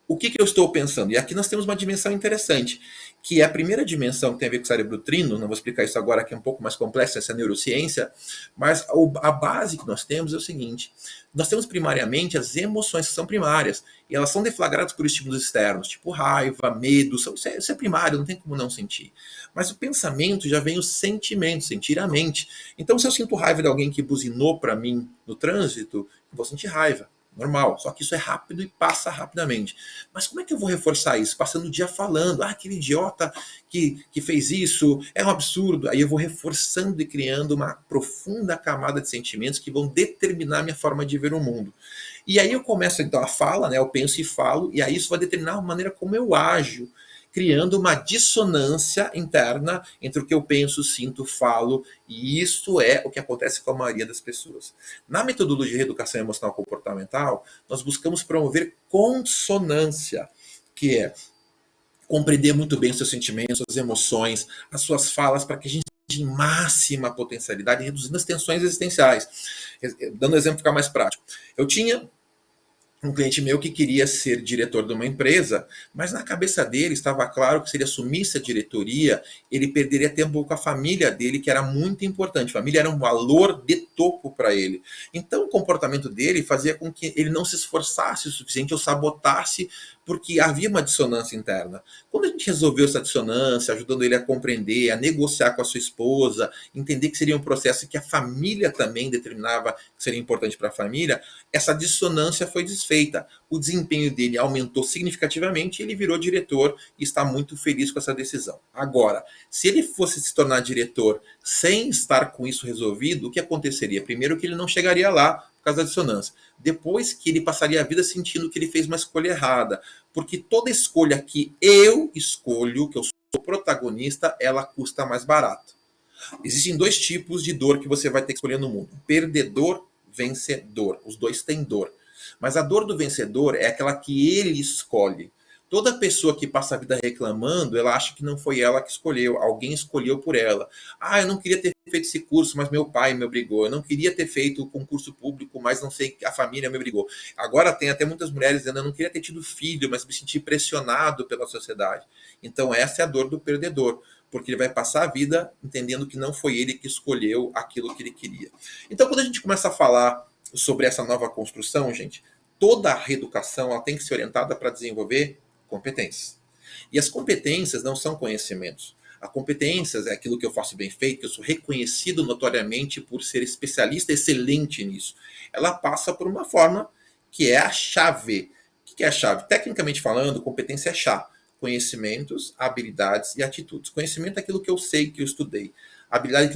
O que eu estou pensando? E aqui nós temos uma dimensão interessante, que é a primeira dimensão que tem a ver com o cérebro trino. Não vou explicar isso agora, que é um pouco mais complexo, essa neurociência, mas a base que nós temos é o seguinte: nós temos primariamente as emoções que são primárias, e elas são deflagradas por estímulos externos, tipo raiva, medo, isso é primário, não tem como não sentir. Mas o pensamento já vem o sentimento, sentir a mente. Então, se eu sinto raiva de alguém que buzinou para mim no trânsito, eu vou sentir raiva. Normal, só que isso é rápido e passa rapidamente. Mas como é que eu vou reforçar isso? Passando o dia falando, aquele idiota que fez isso, é um absurdo. Aí eu vou reforçando e criando uma profunda camada de sentimentos que vão determinar minha forma de ver o mundo. E aí eu começo então a fala, né? Eu penso e falo, e aí isso vai determinar a maneira como eu ajo, criando uma dissonância interna entre o que eu penso, sinto, falo, e isso é o que acontece com a maioria das pessoas. Na metodologia de reeducação emocional comportamental, nós buscamos promover consonância, que é compreender muito bem os seus sentimentos, suas emoções, as suas falas, para que a gente esteja em máxima potencialidade, reduzindo as tensões existenciais. Dando um exemplo ficar mais prático. Eu tinha um cliente meu que queria ser diretor de uma empresa, mas na cabeça dele estava claro que se ele assumisse a diretoria, ele perderia tempo com a família dele, que era muito importante. A família era um valor de topo para ele. Então o comportamento dele fazia com que ele não se esforçasse o suficiente ou sabotasse, porque havia uma dissonância interna. Quando a gente resolveu essa dissonância, ajudando ele a compreender, a negociar com a sua esposa, entender que seria um processo que a família também determinava que seria importante para a família, essa dissonância foi desfeita. O desempenho dele aumentou significativamente e ele virou diretor e está muito feliz com essa decisão. Agora, se ele fosse se tornar diretor sem estar com isso resolvido, o que aconteceria? Primeiro, que ele não chegaria lá por causa da dissonância. Depois, que ele passaria a vida sentindo que ele fez uma escolha errada. Porque toda escolha que eu escolho, que eu sou protagonista, ela custa mais barato. Existem dois tipos de dor que você vai ter que escolher no mundo: perdedor, vencedor. Os dois têm dor. Mas a dor do vencedor é aquela que ele escolhe. Toda pessoa que passa a vida reclamando, ela acha que não foi ela que escolheu, alguém escolheu por ela. Eu não queria ter feito esse curso, mas meu pai me obrigou. Eu não queria ter feito o concurso público, mas não sei, a família me obrigou. Agora tem até muitas mulheres dizendo: eu não queria ter tido filho, mas me senti pressionado pela sociedade. Então essa é a dor do perdedor, porque ele vai passar a vida entendendo que não foi ele que escolheu aquilo que ele queria. Então, quando a gente começa a falar sobre essa nova construção, gente, toda a reeducação ela tem que ser orientada para desenvolver competências. E as competências não são conhecimentos. As competências é aquilo que eu faço bem feito, que eu sou reconhecido notoriamente por ser especialista excelente nisso. Ela passa por uma forma que é a chave. O que é a chave? Tecnicamente falando, competência é chá. Conhecimentos, habilidades e atitudes. Conhecimento é aquilo que eu sei, que eu estudei. Habilidade é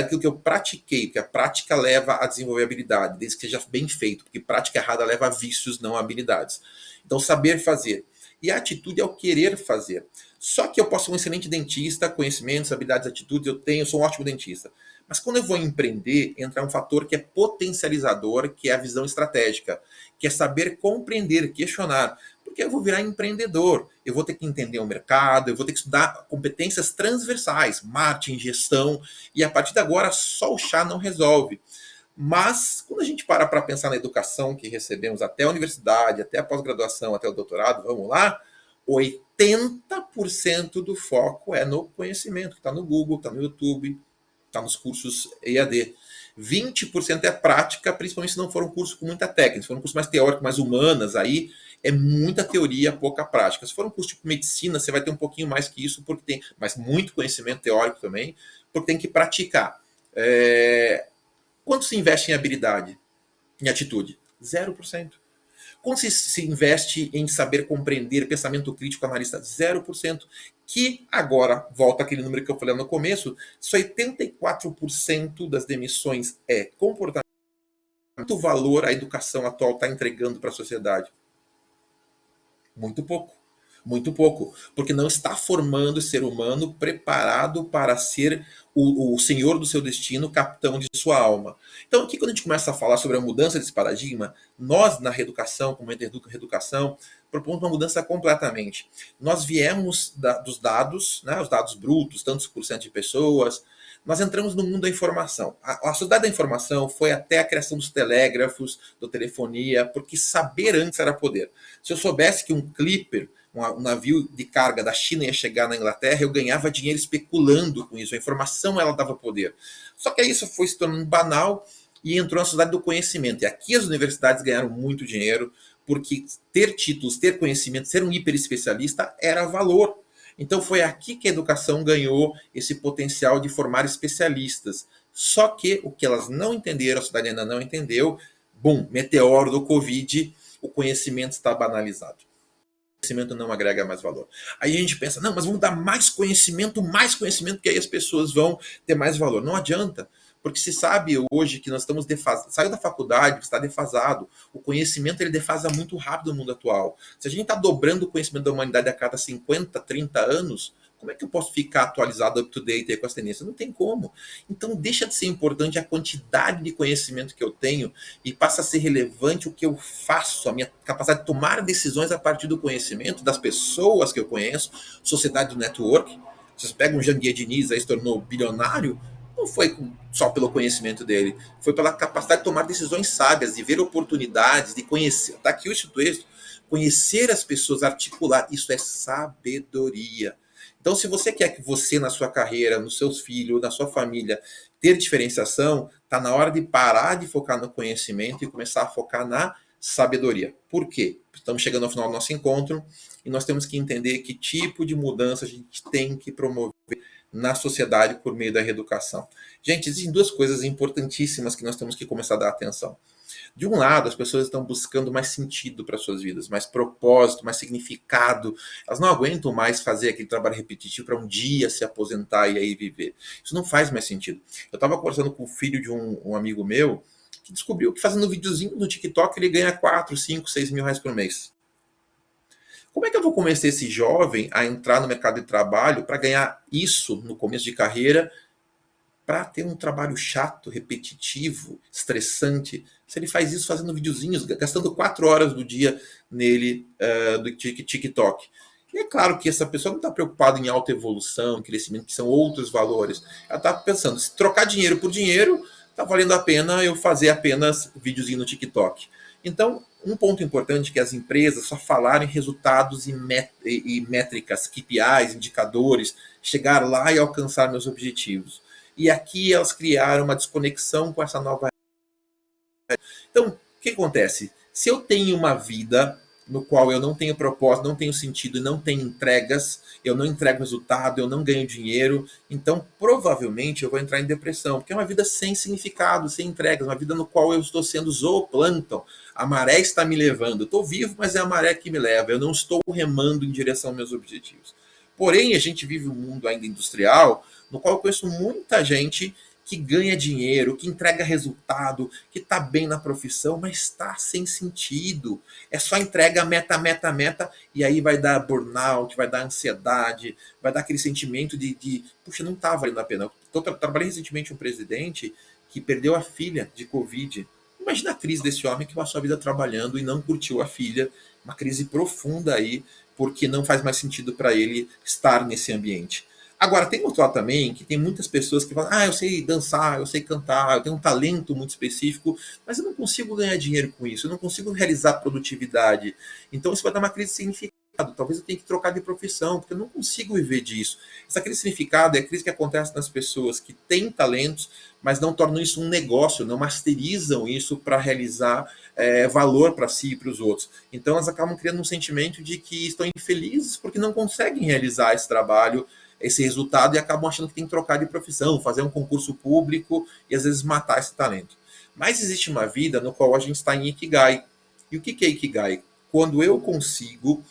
aquilo que eu pratiquei, porque a prática leva a desenvolver habilidade, desde que seja bem feito, porque prática errada leva a vícios, não a habilidades. Então, saber fazer. E a atitude é o querer fazer. Só que eu posso ser um excelente dentista, conhecimentos, habilidades, atitudes, eu sou um ótimo dentista. Mas quando eu vou empreender, entra um fator que é potencializador, que é a visão estratégica, que é saber compreender, questionar. Porque eu vou virar empreendedor, eu vou ter que entender o mercado, eu vou ter que estudar competências transversais, marketing, gestão, e a partir de agora só o chá não resolve. Mas, quando a gente para pensar na educação que recebemos até a universidade, até a pós-graduação, até o doutorado, vamos lá, 80% do foco é no conhecimento, que está no Google, está no YouTube, está nos cursos EAD. 20% é prática, principalmente se não for um curso com muita técnica. Se for um curso mais teórico, mais humanas, aí é muita teoria, pouca prática. Se for um curso tipo medicina, você vai ter um pouquinho mais que isso, porque tem, mas muito conhecimento teórico também, porque tem que praticar. Quanto se investe em habilidade, em atitude? 0%. Quanto se investe em saber compreender, pensamento crítico, analista? 0%. Que agora, volta aquele número que eu falei no começo, só 84% das demissões é comportamento. Quanto valor a educação atual está entregando para a sociedade? Muito pouco. Muito pouco, porque não está formando o ser humano preparado para ser o senhor do seu destino, o capitão de sua alma. Então, aqui, quando a gente começa a falar sobre a mudança desse paradigma, nós, na reeducação, como reeducação, propomos uma mudança completamente. Nós viemos dos dados, né, os dados brutos, tantos por cento de pessoas, nós entramos no mundo da informação. A sociedade da informação foi até a criação dos telégrafos, da telefonia, porque saber antes era poder. Se eu soubesse que um clipper, um navio de carga da China ia chegar na Inglaterra, eu ganhava dinheiro especulando com isso. A informação, ela dava poder. Só que aí isso foi se tornando banal e entrou na sociedade do conhecimento. E aqui as universidades ganharam muito dinheiro, porque ter títulos, ter conhecimento, ser um hiperespecialista era valor. Então foi aqui que a educação ganhou esse potencial de formar especialistas. Só que o que elas não entenderam, a sociedade ainda não entendeu, meteoro do Covid, o conhecimento está banalizado. O conhecimento não agrega mais valor. Aí a gente pensa, não, mas vamos dar mais conhecimento, que aí as pessoas vão ter mais valor. Não adianta, porque se sabe hoje que nós estamos defasados. Saiu da faculdade, está defasado. O conhecimento ele defasa muito rápido no mundo atual. Se a gente está dobrando o conhecimento da humanidade a cada 50, 30 anos, como é que eu posso ficar atualizado, up to date com as tendências? Não tem como. Então deixa de ser importante a quantidade de conhecimento que eu tenho e passa a ser relevante o que eu faço, a minha capacidade de tomar decisões a partir do conhecimento das pessoas que eu conheço, sociedade do network. Vocês pegam um Janguier Diniz, aí se tornou bilionário, não foi só pelo conhecimento dele, foi pela capacidade de tomar decisões sábias, de ver oportunidades, de conhecer. Está aqui o texto. Conhecer as pessoas, articular, isso é sabedoria. Então, se você quer que você, na sua carreira, nos seus filhos, na sua família, ter diferenciação, está na hora de parar de focar no conhecimento e começar a focar na sabedoria. Por quê? Estamos chegando ao final do nosso encontro e nós temos que entender que tipo de mudança a gente tem que promover na sociedade por meio da reeducação. Gente, existem duas coisas importantíssimas que nós temos que começar a dar atenção. De um lado, as pessoas estão buscando mais sentido para suas vidas, mais propósito, mais significado. Elas não aguentam mais fazer aquele trabalho repetitivo para um dia se aposentar e aí viver. Isso não faz mais sentido. Eu estava conversando com o filho de um amigo meu que descobriu que fazendo um videozinho no TikTok ele ganha 4, 5, 6 mil reais por mês. Como é que eu vou convencer esse jovem a entrar no mercado de trabalho para ganhar isso no começo de carreira, para ter um trabalho chato, repetitivo, estressante, se ele faz isso fazendo videozinhos, gastando 4 horas do dia nele, do TikTok? E é claro que essa pessoa não está preocupada em autoevolução, em crescimento, que são outros valores. Ela está pensando, se trocar dinheiro por dinheiro, está valendo a pena eu fazer apenas videozinho no TikTok. Então, um ponto importante é que as empresas só falaram em resultados e métricas, KPIs, indicadores, chegar lá e alcançar meus objetivos. E aqui elas criaram uma desconexão com essa nova realidade. Então, o que acontece? Se eu tenho uma vida no qual eu não tenho propósito, não tenho sentido, não tenho entregas, eu não entrego resultado, eu não ganho dinheiro, então provavelmente eu vou entrar em depressão, porque é uma vida sem significado, sem entregas, uma vida no qual eu estou sendo zooplâncton, a maré está me levando, eu estou vivo, mas é a maré que me leva, eu não estou remando em direção aos meus objetivos. Porém, a gente vive um mundo ainda industrial, no qual eu conheço muita gente que ganha dinheiro, que entrega resultado, que está bem na profissão, mas está sem sentido. É só entrega meta, e aí vai dar burnout, vai dar ansiedade, vai dar aquele sentimento de puxa, não está valendo a pena. Eu trabalhei recentemente com um presidente que perdeu a filha de Covid. Imagina a crise desse homem que passou a vida trabalhando e não curtiu a filha. Uma crise profunda aí, porque não faz mais sentido para ele estar nesse ambiente. Agora, tem outro lado também, que tem muitas pessoas que falam, eu sei dançar, eu sei cantar, eu tenho um talento muito específico, mas eu não consigo ganhar dinheiro com isso, eu não consigo realizar produtividade. Então isso vai dar uma crise de significado, talvez eu tenha que trocar de profissão, porque eu não consigo viver disso. Essa crise de significado é a crise que acontece nas pessoas que têm talentos, mas não tornam isso um negócio, não masterizam isso para realizar valor para si e para os outros. Então elas acabam criando um sentimento de que estão infelizes porque não conseguem realizar esse trabalho, esse resultado, e acabam achando que tem que trocar de profissão, fazer um concurso público e às vezes matar esse talento. Mas existe uma vida no qual a gente está em Ikigai. E o que é Ikigai? Quando eu consigo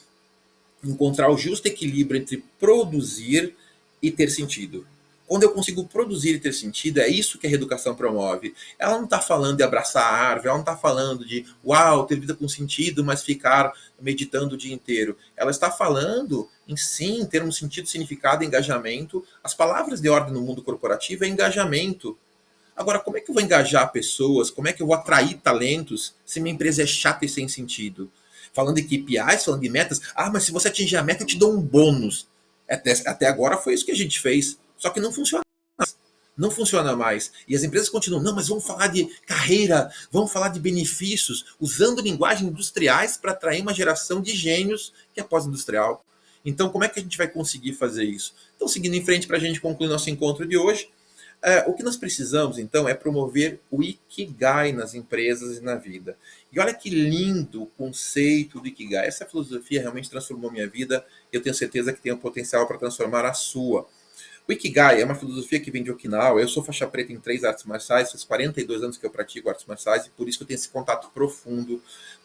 encontrar o justo equilíbrio entre produzir e ter sentido. quando eu consigo produzir e ter sentido, é isso que a reeducação promove. Ela não está falando de abraçar a árvore, ela não está falando de, uau, ter vida com sentido, mas ficar meditando o dia inteiro. Ela está falando, em sim, ter um sentido, significado, engajamento. As palavras de ordem no mundo corporativo é engajamento. Agora, como é que eu vou engajar pessoas? Como é que eu vou atrair talentos se minha empresa é chata e sem sentido? Falando de KPIs, falando de metas. Ah, mas se você atingir a meta, eu te dou um bônus. Até agora foi isso que a gente fez. Só que não funciona mais. Não funciona mais. E as empresas continuam, não, mas vamos falar de carreira, vamos falar de benefícios, usando linguagens industriais para atrair uma geração de gênios que é pós-industrial. Então, como é que a gente vai conseguir fazer isso? Então, seguindo em frente para a gente concluir nosso encontro de hoje, o que nós precisamos, então, é promover o Ikigai nas empresas e na vida. E olha que lindo o conceito do Ikigai. Essa filosofia realmente transformou minha vida e eu tenho certeza que tem o potencial para transformar a sua. O Ikigai é uma filosofia que vem de Okinawa. Eu sou faixa preta em 3 artes marciais, faz 42 anos que eu pratico artes marciais e por isso que eu tenho esse contato profundo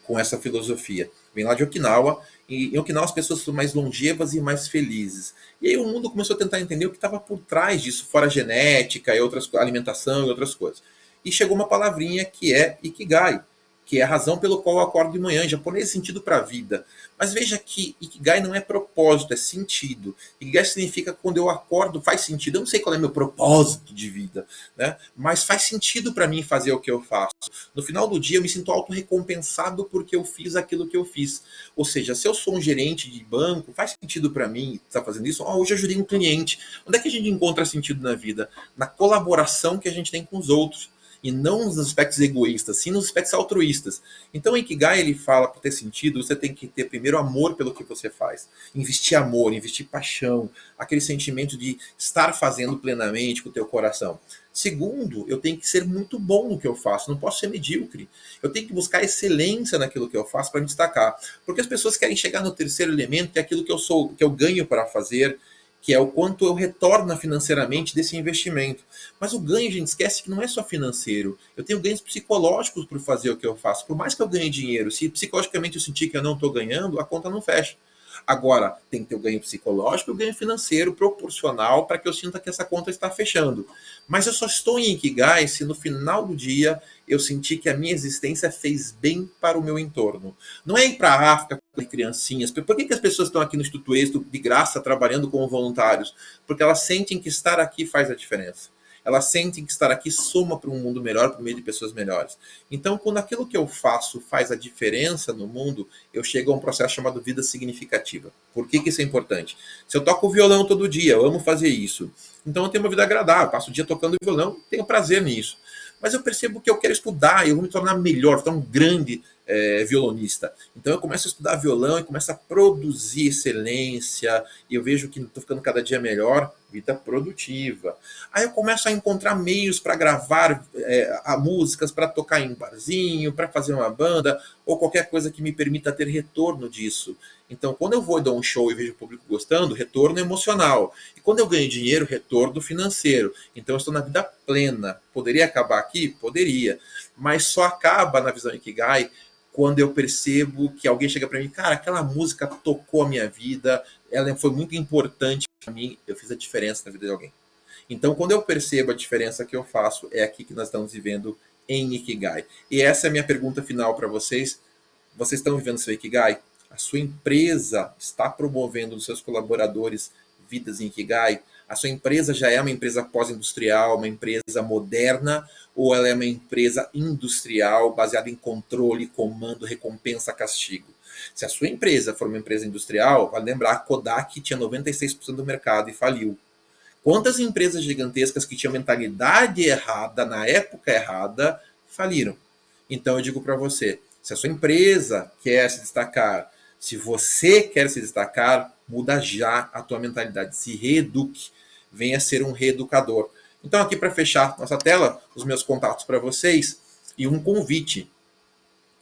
com essa filosofia. Vem lá de Okinawa, e em Okinawa as pessoas são mais longevas e mais felizes. E aí o mundo começou a tentar entender o que estava por trás disso, fora genética e outras alimentação e outras coisas. E chegou uma palavrinha que é Ikigai, que é a razão pelo qual eu acordo de manhã. Em japonês é sentido para a vida. Mas veja que Ikigai não é propósito, é sentido. Ikigai significa quando eu acordo, faz sentido. Eu não sei qual é meu propósito de vida, né? Mas faz sentido para mim fazer o que eu faço. No final do dia eu me sinto autorrecompensado porque eu fiz aquilo que eu fiz. Ou seja, se eu sou um gerente de banco, faz sentido para mim estar fazendo isso? Hoje eu ajudei um cliente. Onde é que a gente encontra sentido na vida? Na colaboração que a gente tem com os outros. E não nos aspectos egoístas, sim nos aspectos altruístas. Então, o Ikigai, ele fala, para ter sentido, você tem que ter primeiro amor pelo que você faz. Investir amor, investir paixão, aquele sentimento de estar fazendo plenamente com o teu coração. Segundo, eu tenho que ser muito bom no que eu faço, não posso ser medíocre. Eu tenho que buscar excelência naquilo que eu faço para me destacar. Porque as pessoas querem chegar no terceiro elemento, que é aquilo que eu sou, que eu ganho para fazer, que é o quanto eu retorno financeiramente desse investimento. Mas o ganho, a gente esquece que não é só financeiro. Eu tenho ganhos psicológicos por fazer o que eu faço. Por mais que eu ganhe dinheiro, se psicologicamente eu sentir que eu não estou ganhando, a conta não fecha. Agora, tem que ter o ganho psicológico e o ganho financeiro proporcional para que eu sinta que essa conta está fechando. Mas eu só estou em Ikigai se no final do dia eu sentir que a minha existência fez bem para o meu entorno. Não é ir para a África com criancinhas. Por que as pessoas estão aqui no Instituto Êxito de graça trabalhando como voluntários? Porque elas sentem que estar aqui faz a diferença. Elas sentem que estar aqui soma para um mundo melhor, por meio de pessoas melhores. Então, quando aquilo que eu faço faz a diferença no mundo, eu chego a um processo chamado vida significativa. Por que isso é importante? Se eu toco violão todo dia, eu amo fazer isso. Então, eu tenho uma vida agradável, passo o dia tocando violão, tenho prazer nisso. Mas eu percebo que eu quero estudar, eu vou me tornar melhor, vou tornar um grande violonista. Então eu começo a estudar violão e começo a produzir excelência, e eu vejo que estou ficando cada dia melhor, vida produtiva. Aí eu começo a encontrar meios para gravar músicas, para tocar em barzinho, para fazer uma banda, ou qualquer coisa que me permita ter retorno disso. Então, quando eu vou dar um show e vejo o público gostando, retorno emocional. E quando eu ganho dinheiro, retorno financeiro. Então, eu estou na vida plena. Poderia acabar aqui? Poderia. Mas só acaba na visão Ikigai quando eu percebo que alguém chega para mim, cara, aquela música tocou a minha vida, ela foi muito importante para mim, eu fiz a diferença na vida de alguém. Então, quando eu percebo a diferença que eu faço, é aqui que nós estamos vivendo em Ikigai. E essa é a minha pergunta final para vocês. Vocês estão vivendo seu Ikigai? A sua empresa está promovendo nos seus colaboradores vidas em Ikigai? A sua empresa já é uma empresa pós-industrial, uma empresa moderna, ou ela é uma empresa industrial baseada em controle, comando, recompensa, castigo? Se a sua empresa for uma empresa industrial, vale lembrar, a Kodak tinha 96% do mercado e faliu. Quantas empresas gigantescas que tinham mentalidade errada, na época errada, faliram? Então eu digo para você, se a sua empresa quer se destacar, se você quer se destacar, muda já a tua mentalidade, se reeduque, venha ser um reeducador. Então aqui para fechar nossa tela, os meus contatos para vocês e um convite,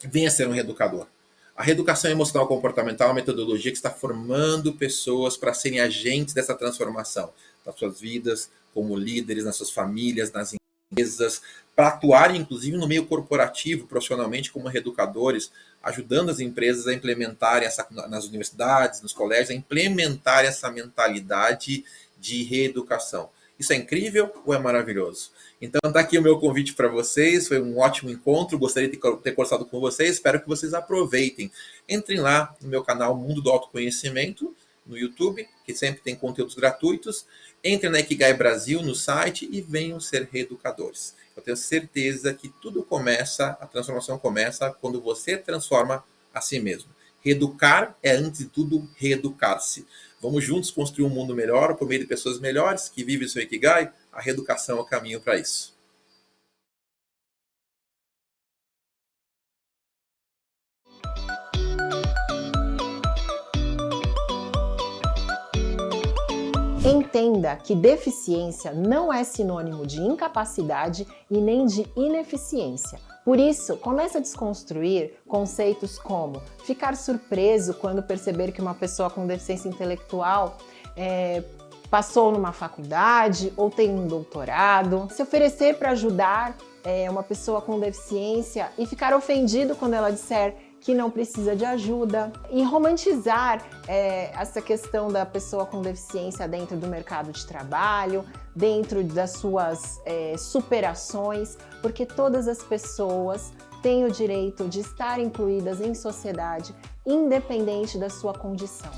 venha ser um reeducador. A reeducação emocional comportamental é uma metodologia que está formando pessoas para serem agentes dessa transformação nas suas vidas, como líderes, nas suas famílias, nas empresas, para atuarem inclusive no meio corporativo, profissionalmente como reeducadores, ajudando as empresas a implementarem nas universidades, nos colégios, a implementar essa mentalidade de reeducação. Isso é incrível ou é maravilhoso? Então tá aqui o meu convite para vocês, foi um ótimo encontro, gostaria de ter conversado com vocês, espero que vocês aproveitem. Entrem lá no meu canal Mundo do Autoconhecimento, no YouTube, que sempre tem conteúdos gratuitos. Entrem na Ikigai Brasil, no site, e venham ser reeducadores. Eu tenho certeza que tudo começa, a transformação começa quando você transforma a si mesmo. Reeducar é, antes de tudo, reeducar-se. Vamos juntos construir um mundo melhor por meio de pessoas melhores que vivem o seu Ikigai? A reeducação é o caminho para isso. Entenda que deficiência não é sinônimo de incapacidade e nem de ineficiência. Por isso, comece a desconstruir conceitos como ficar surpreso quando perceber que uma pessoa com deficiência intelectual passou numa faculdade ou tem um doutorado, se oferecer para ajudar uma pessoa com deficiência e ficar ofendido quando ela disser que não precisa de ajuda, e romantizar essa questão da pessoa com deficiência dentro do mercado de trabalho, dentro das suas superações, porque todas as pessoas têm o direito de estar incluídas em sociedade, independente da sua condição.